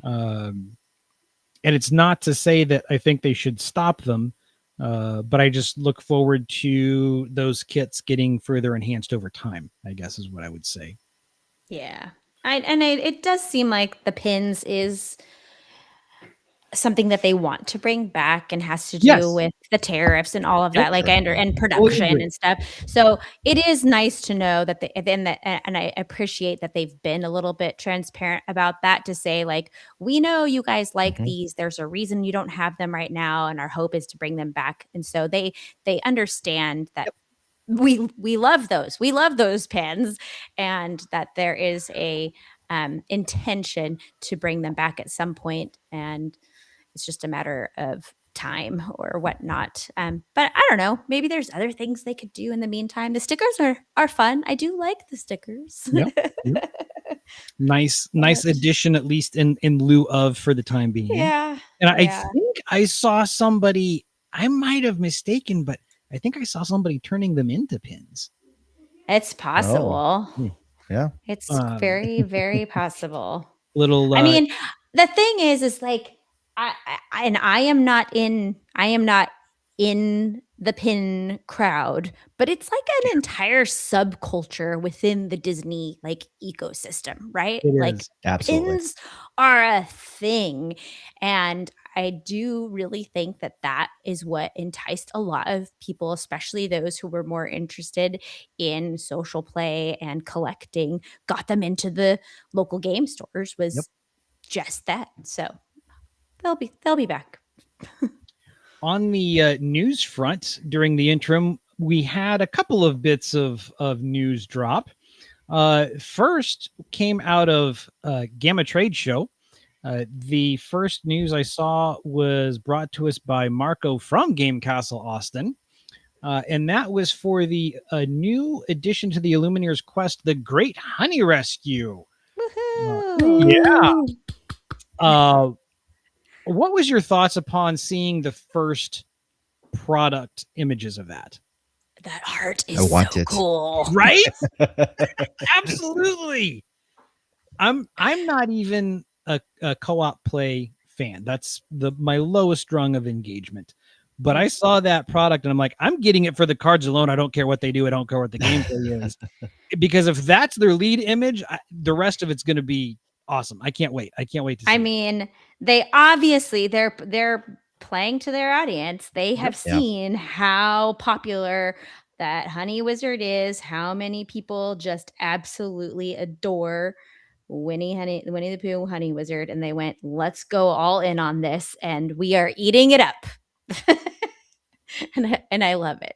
And it's not to say that I think they should stop them, but I just look forward to those kits getting further enhanced over time, I guess is what I would say. Yeah. It does seem like the pins is something that they want to bring back and has to do with the tariffs and all of that, like and production and stuff. So it is nice to know that and I appreciate that they've been a little bit transparent about that, to say like, we know you guys like these. There's a reason you don't have them right now, and our hope is to bring them back. And so they understand that we love those. We love those pins, and that there is a intention to bring them back at some point, and it's just a matter of time or whatnot. But I don't know. Maybe there's other things they could do in the meantime. The stickers are fun. I do like the stickers. Yep. Nice addition, at least in lieu of, for the time being. Yeah. And I think I saw somebody, I might have mistaken, but I think I saw somebody turning them into pins. It's possible. Oh. Yeah. It's very, very possible. Little. I mean, the thing is like, I am not in the pin crowd, but it's like an entire subculture within the Disney like ecosystem, right? Like pins are a thing, and I do really think that is what enticed a lot of people, especially those who were more interested in social play and collecting, got them into the local game stores, was just that. So they'll be back. On the news front, during the interim, we had a couple of bits of news drop. First came out of Gamma Trade Show. The first news I saw was brought to us by Marco from Game Castle Austin. And that was for the new addition to the Illumineers quest, the Great Honey Rescue. Woohoo! Yeah. What was your thoughts upon seeing the first product images of that? That art is so cool, right? Absolutely. I'm not even a co-op play fan. That's my lowest rung of engagement. But I saw that product and I'm like, I'm getting it for the cards alone. I don't care what they do. I don't care what the gameplay is. Because if that's their lead image, the rest of it's going to be awesome. I can't wait. I can't wait to see. I mean, they obviously they're playing to their audience. They have seen how popular that Honey Wizard is, how many people just absolutely adore Winnie the Pooh Honey Wizard, and they went, let's go all in on this, and we are eating it up. and I love it.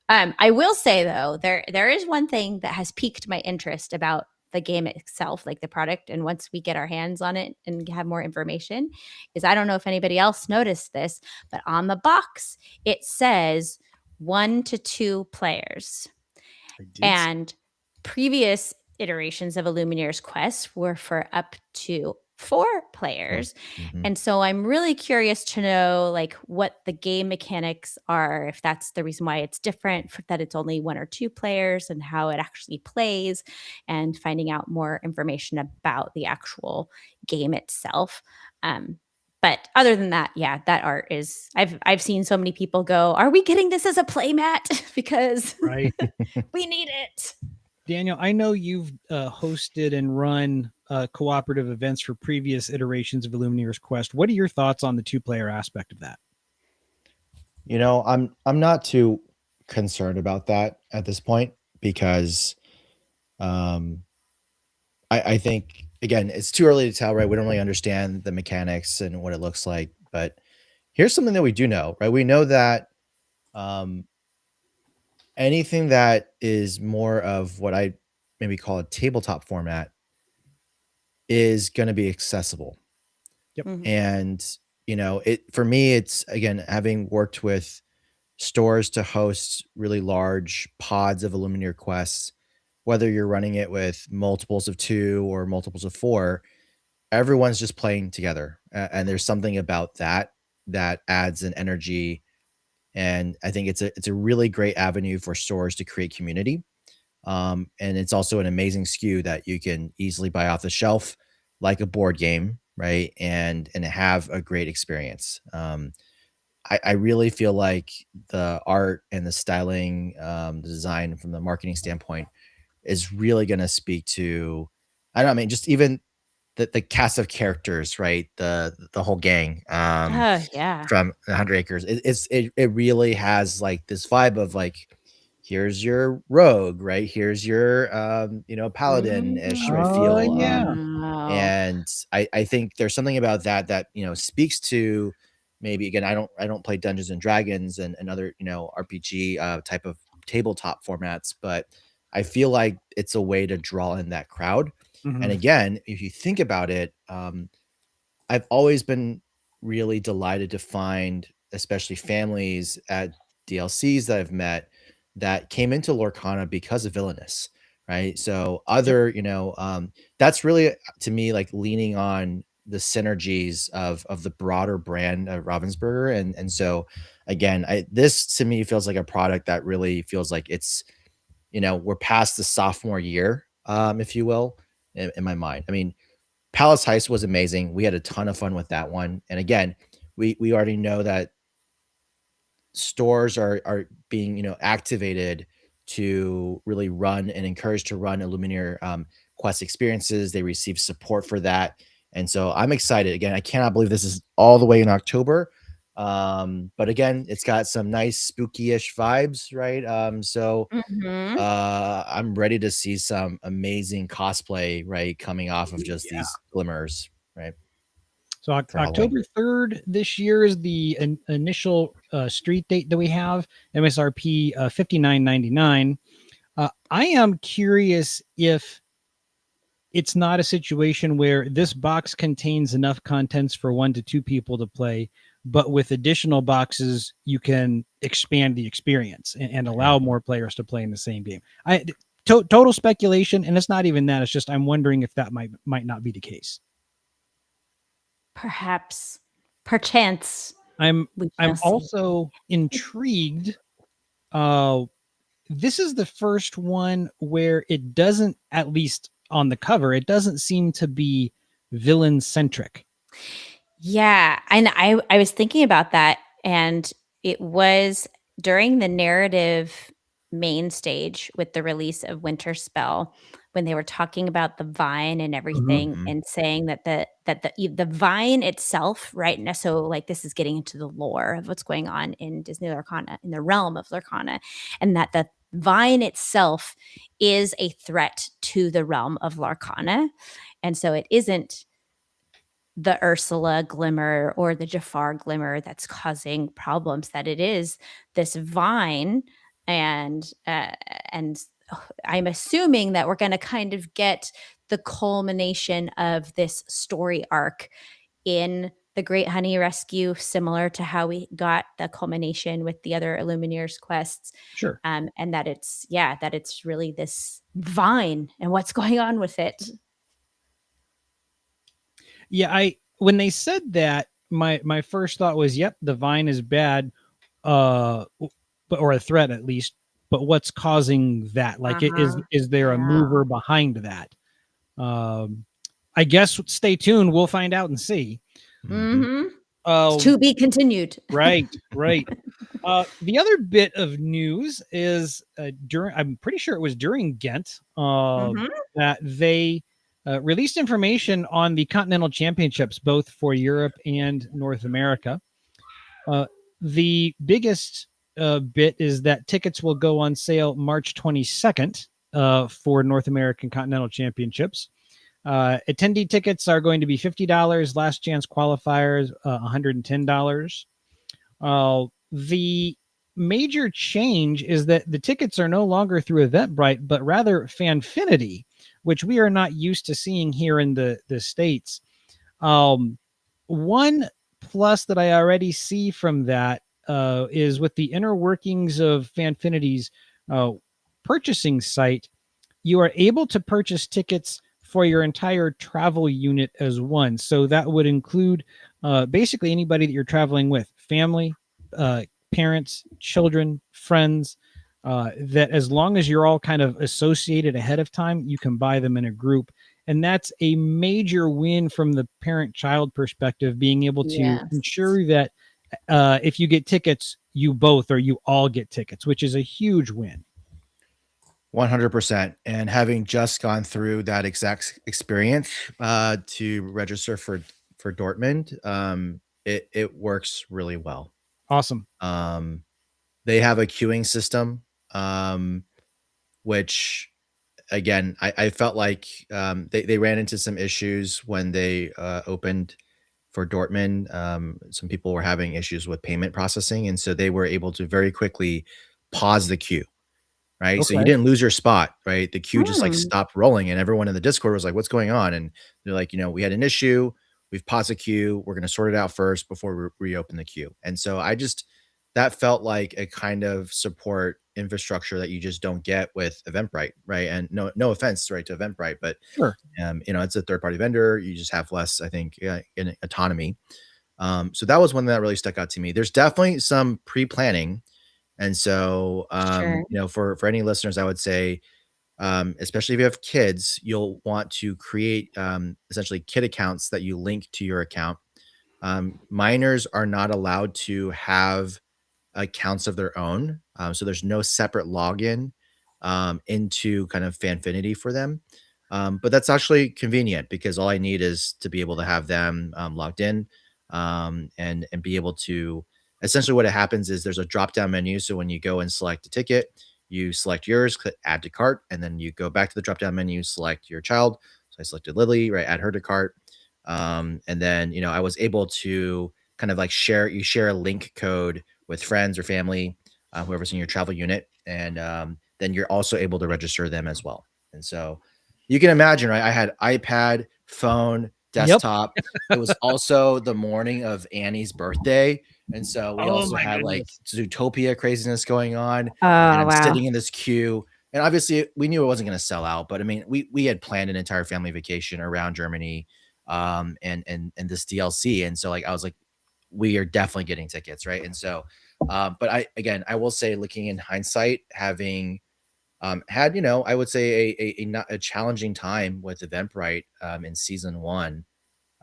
I will say though, there is one thing that has piqued my interest about the game itself, like the product, and once we get our hands on it and have more information, is I don't know if anybody else noticed this, but on the box it says 1 to 2 players. And previous iterations of Illumineers Quest were for up to 4 players. And so I'm really curious to know like what the game mechanics are, if that's the reason why it's different, that it's only 1 or 2 players, and how it actually plays, and finding out more information about the actual game itself. But other than that, yeah, that art is, I've seen so many people go, are we getting this as a playmat? Because we need it. Daniel, I know you've hosted and run cooperative events for previous iterations of Illumineers Quest. What are your thoughts on the 2-player aspect of that? You know, I'm not too concerned about that at this point, because I think, again, it's too early to tell, right? We don't really understand the mechanics and what it looks like, but here's something that we do know, right? We know that anything that is more of what I maybe call a tabletop format is going to be accessible. And, you know, for me, it's, again, having worked with stores to host really large pods of Illumineer quests, whether you're running it with multiples of 2 or multiples of 4, everyone's just playing together. And there's something about that adds an energy And I think it's a really great avenue for stores to create community. And it's also an amazing SKU that you can easily buy off the shelf, like a board game, right? And have a great experience. I really feel like the art and the styling, the design from the marketing standpoint is really going to speak to, I don't know, I mean, just even the cast of characters, right? The whole gang. Oh, yeah. From 100 Acres. It really has like this vibe of like, here's your rogue, right? Here's your paladin-ish, right, Oh feel. yeah. Wow. And I think there's something about that speaks to, maybe again, I don't play Dungeons and Dragons and other RPG type of tabletop formats, but I feel like it's a way to draw in that crowd. And Mhm. again, if you think about it, I've always been really delighted to find, especially families at DLCs that I've met that came into Lorcana because of Villainous, right? So other, that's really to me like leaning on the synergies of the broader brand of Ravensburger, and so again, this to me feels like a product that really feels like it's we're past the sophomore year, if you will, in my mind. I mean, Palace Heist was amazing. We had a ton of fun with that one. And again, we already know that stores are being activated to really run and encouraged to run Illuminator Quest experiences. They receive support for that, and so I'm excited. Again, I cannot believe this is all the way in October. But again, it's got some nice spooky-ish vibes, right? Mhm. I'm ready to see some amazing cosplay, right, coming off of just Yeah. these glimmers, right? So For Halloween. October 3rd this year is the initial street date that we have. MSRP $59.99. I am curious if it's not a situation where this box contains enough contents for 1 to 2 people to play, but with additional boxes you can expand the experience and allow more players to play in the same game. Total speculation, and it's not even that. It's just I'm wondering if that might not be the case. Perhaps, perchance, I'm we shall see. also intrigued. This is the first one where it doesn't, at least on the cover, it doesn't seem to be villain centric. Yeah, and I was thinking about that, and it was during the narrative main stage with the release of Winter Spell when they were talking about the vine and everything, Mhm. and saying that the vine itself, right now, so like this is getting into the lore of what's going on in Disney Lorcana, in the realm of Lorcana, and that the vine itself is a threat to the realm of Lorcana, and so it isn't the Ursula glimmer or the Jafar glimmer that's causing problems, that it is this vine. And I'm assuming that we're going to kind of get the culmination of this story arc in the Great Honey Rescue, similar to how we got the culmination with the other Illumineers quests. Sure. And that it's really this vine and what's going on with it. Yeah, when they said that, my first thought was, yep, the vine is bad, but or a threat at least. But what's causing that? Like, is there a mover behind that? I guess stay tuned. We'll find out and see. Mm-hmm. To be continued. Right. The other bit of news is I'm pretty sure it was during Ghent that they released information on the Continental Championships, both for Europe and North America. The biggest bit is that tickets will go on sale March 22nd for North American Continental Championships. Attendee tickets are going to be $50. Last chance qualifiers, $110. The major change is that the tickets are no longer through Eventbrite, but rather Fanfinity, which we are not used to seeing here in the States. One plus that I already see from that is with the inner workings of Fanfinity's purchasing site, you are able to purchase tickets for your entire travel unit as one. So that would include basically anybody that you're traveling with, family, parents, children, friends, that as long as you're all kind of associated ahead of time, you can buy them in a group. And that's a major win from the parent-child perspective, being able to ensure that if you get tickets, you both or you all get tickets, which is a huge win. 100%. And having just gone through that exact experience to register for Dortmund, it works really well. Awesome. They have a queuing system, which again, I felt like they ran into some issues when they opened for Dortmund. Some people were having issues with payment processing, and so they were able to very quickly pause the queue. Right. So you didn't lose your spot, right? The queue just like stopped rolling, and everyone in the Discord was like, what's going on? And they're like, we had an issue. We've paused the queue. We're going to sort it out first before we reopen the queue. And so that felt like a kind of support infrastructure that you just don't get with Eventbrite, right? And no offense, right, to Eventbrite, but sure. It's a third-party vendor. You just have less, I think, in autonomy. So that was one that really stuck out to me. There's definitely some pre-planning. And so, for any listeners, I would say, especially if you have kids, you'll want to create essentially kid accounts that you link to your account. Minors are not allowed to have accounts of their own. So there's no separate login into kind of Fanfinity for them. But that's actually convenient because all I need is to be able to have them logged in and be able to. Essentially what happens is there's a drop-down menu. So when you go and select a ticket, you select yours, click add to cart, and then you go back to the drop-down menu, select your child. So I selected Lily, right? Add her to cart. And then, I was able to kind of like share a link code with friends or family, whoever's in your travel unit. And then you're also able to register them as well. And so you can imagine, right? I had iPad, phone, desktop. It was also the morning of Annie's birthday. And so we also had like Zootopia craziness going on. And I'm sitting in this queue. And obviously we knew it wasn't going to sell out. But I mean, we had planned an entire family vacation around Germany and this DLC. And so like I was like, we are definitely getting tickets, right? And so but I will say, looking in hindsight, having had, I would say a challenging time with Eventbrite in season 1.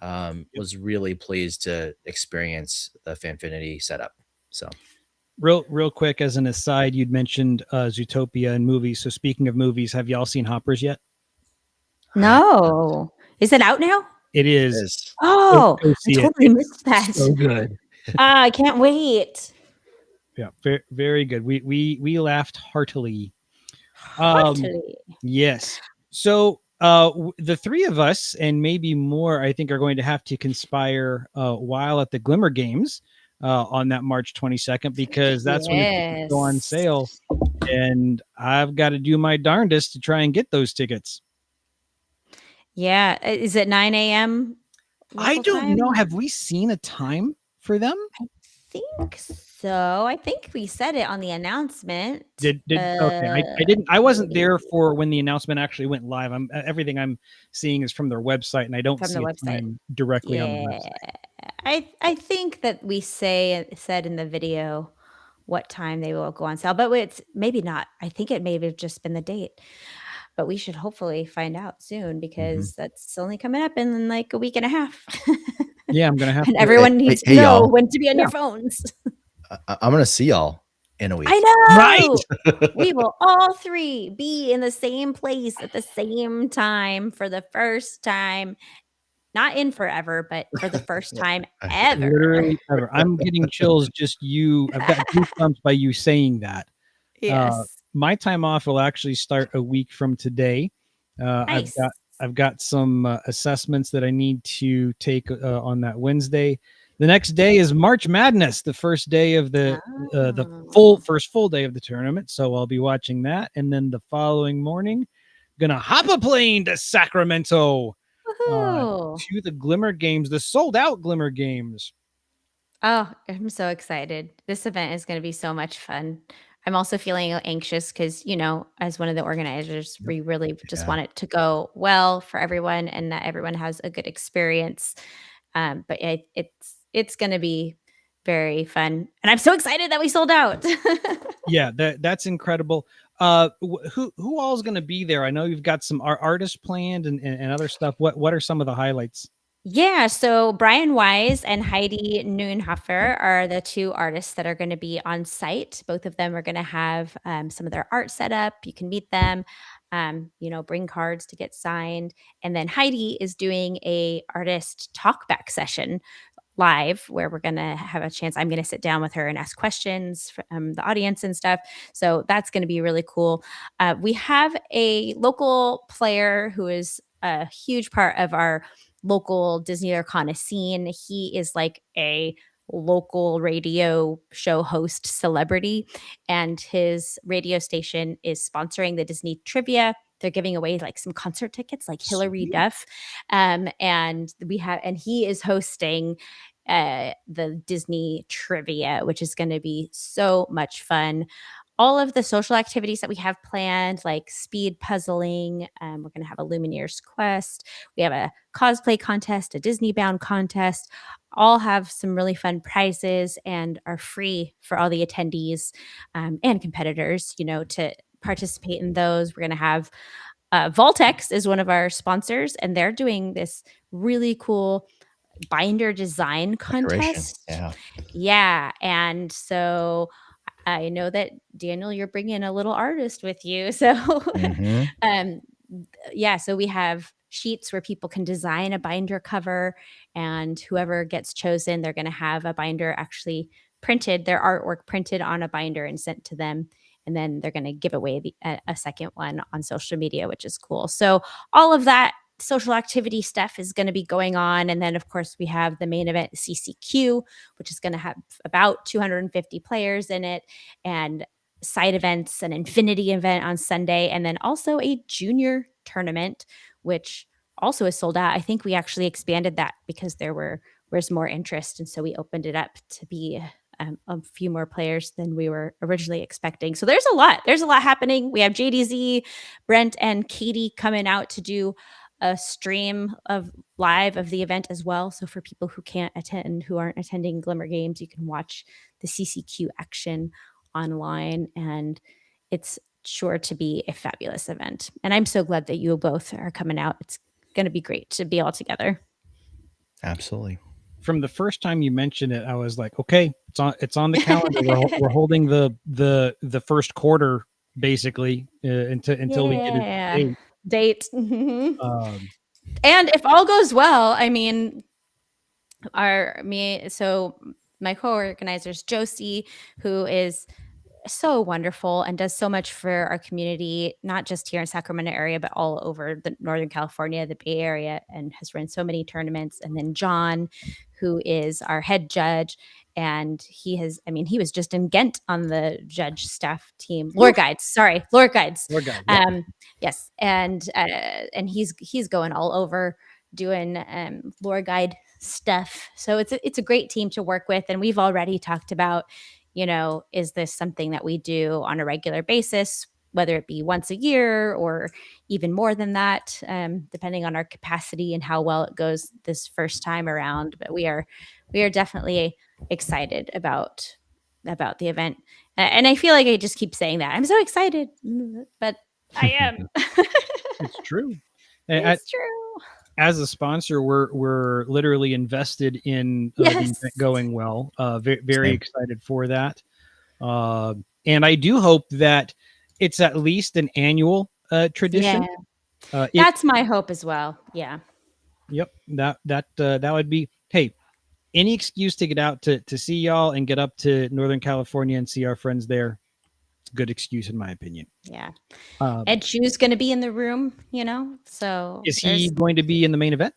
Was really pleased to experience the Fanfinity setup. So real quick, as an aside, you'd mentioned Zootopia and movies. So speaking of movies, have y'all seen Hoppers yet? No. Is it out now? It is. Oh, I totally missed that. So good. I can't wait. Yeah, very, very good. We laughed heartily. Yes. So the three of us and maybe more, I think, are going to have to conspire while at the Glimmer Games on that March 22nd, because that's when tickets go on sale, and I've got to do my darndest to try and get those tickets. Yeah. Is it 9 a.m.? I don't know. Have we seen a time for them? I think so. I think we said it on the announcement. Okay. I didn't. I wasn't there for when the announcement actually went live. Everything I'm seeing is from their website, and I don't see a time directly on the website. I think that we said in the video what time they will go on sale, but it's maybe not. I think it may have just been the date. But we should hopefully find out soon, because that's only coming up in like a week and a half. Yeah, I'm going to have and everyone needs to know when to be on your phones. I'm going to see y'all in a week. I know. Right? We will all three be in the same place at the same time for the first time. Not in forever, but for the first time ever. Literally ever. I'm getting chills just I've got goosebumps by you saying that. Yes. My time off will actually start a week from today. Nice. I've got some assessments that I need to take on that Wednesday. The next day is March Madness, the first day of the first full day of the tournament. So I'll be watching that, and then the following morning, gonna hop a plane to Sacramento to the Glimmer Games, the sold out Glimmer Games. Oh, I'm so excited! This event is going to be so much fun. I'm also feeling anxious because, as one of the organizers, we really just want it to go well for everyone and that everyone has a good experience. But it's going to be very fun. And I'm so excited that we sold out. Yeah, that's incredible. Who all is going to be there? I know you've got some artists planned and other stuff. What are some of the highlights? Yeah, so Brian Wise and Heidi Neunhofer are the two artists that are going to be on site. Both of them are going to have some of their art set up. You can meet them, bring cards to get signed. And then Heidi is doing a artist talkback session live where we're going to have a chance. I'm going to sit down with her and ask questions from the audience and stuff. So that's going to be really cool. We have a local player who is a huge part of our local Disney Lorcana scene. He is like a local radio show host celebrity, and his radio station is sponsoring the Disney trivia. They're giving away like some concert tickets, like Hillary Duff, and he is hosting the Disney trivia, which is going to be so much fun. All of the social activities that we have planned, like speed puzzling, we're going to have a Lumineers quest. We have a cosplay contest, a Disney bound contest, all have some really fun prizes and are free for all the attendees and competitors, to participate in those. We're going to have Voltex is one of our sponsors, and they're doing this really cool binder design contest. Yeah. And so I know that Daniel, you're bringing a little artist with you. So, so we have sheets where people can design a binder cover, and whoever gets chosen, they're going to have a binder actually printed, their artwork printed on a binder and sent to them. And then they're going to give away a second one on social media, which is cool. So all of that social activity stuff is going to be going on. And then, of course, we have the main event, CCQ, which is going to have about 250 players in it, and side events, an infinity event on Sunday, and then also a junior tournament, which also is sold out. I think we actually expanded that because there was more interest. And so we opened it up to be a few more players than we were originally expecting. So there's a lot happening. We have JDZ, Brent, and Katie coming out to do a stream of live of the event as well. So for people who can't attend, who aren't attending Glimmer Games, you can watch the CCQ action online, and it's sure to be a fabulous event. And I'm so glad that you both are coming out. It's going to be great to be all together. Absolutely. From the first time you mentioned it, I was like, okay, it's on the calendar. we're holding the first quarter basically until we get a date. And if all goes well, I mean, so my co-organizers, Josie, who is so wonderful and does so much for our community, not just here in Sacramento area, but all over the Northern California, the Bay Area, and has run so many tournaments. And then John, who is our head judge, and he was just in Ghent on the judge staff team. Lore Guides. Yes. And he's going all over doing lore guide stuff. So it's a great team to work with. And we've already talked about, is this something that we do on a regular basis, whether it be once a year or even more than that, depending on our capacity and how well it goes this first time around. But we are definitely excited about the event. And I feel like I just keep saying that. I'm so excited, but I am. It's true. It's true. As a sponsor, we're literally invested in the event going well. Very excited for that. And I do hope that it's at least an annual tradition. Yeah. That's my hope as well. Yeah. Yep. That would be, hey, any excuse to get out to see y'all and get up to Northern California and see our friends there. It's a good excuse in my opinion. Yeah. Ed Chu's going to be in the room, so. Is he going to be in the main event?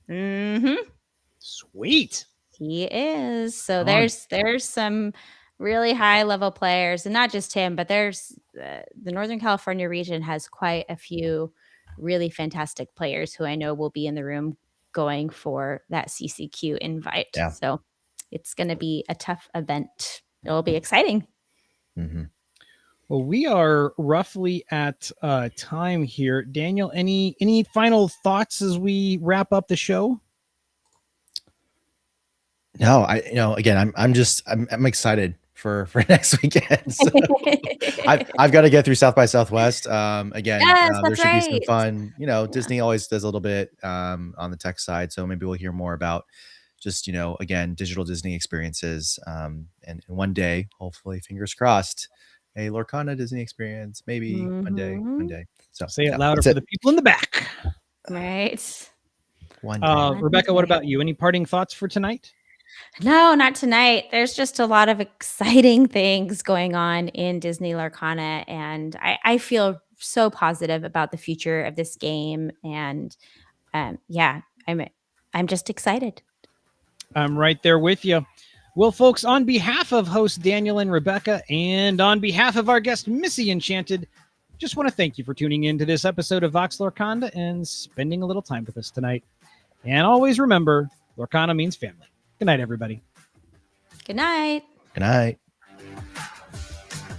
Mm-hmm. Sweet. He is. So there's some really high level players, and not just him, but there's the Northern California region has quite a few really fantastic players who I know will be in the room going for that CCQ invite. Yeah. So it's going to be a tough event. It'll be exciting. Mm-hmm. Well, we are roughly at time here. Daniel, any final thoughts as we wrap up the show? No, again, I'm excited for next weekend. So I've got to get through South by Southwest. Again, Yes, there that's should be some right. fun. Yeah. Disney always does a little bit on the tech side, so maybe we'll hear more about just again, digital Disney experiences. And one day, hopefully, fingers crossed, a Lorcana Disney experience. Maybe one day, one Mhm. day. So Say it yeah, louder that's for it. the people in the back. Right. One day. Rebecca, what about you? Any parting thoughts for tonight? No, not tonight. There's just a lot of exciting things going on in Disney Lorcana, and I feel so positive about the future of this game. And yeah, I'm just excited. I'm right there with you. Well, folks, on behalf of host Daniel and Rebecca, and on behalf of our guest Missy Enchanted, just want to thank you for tuning in to this episode of Vox Lorcana and spending a little time with us tonight. And always remember, Lorcana means family. Good night, everybody. Good night. Good night.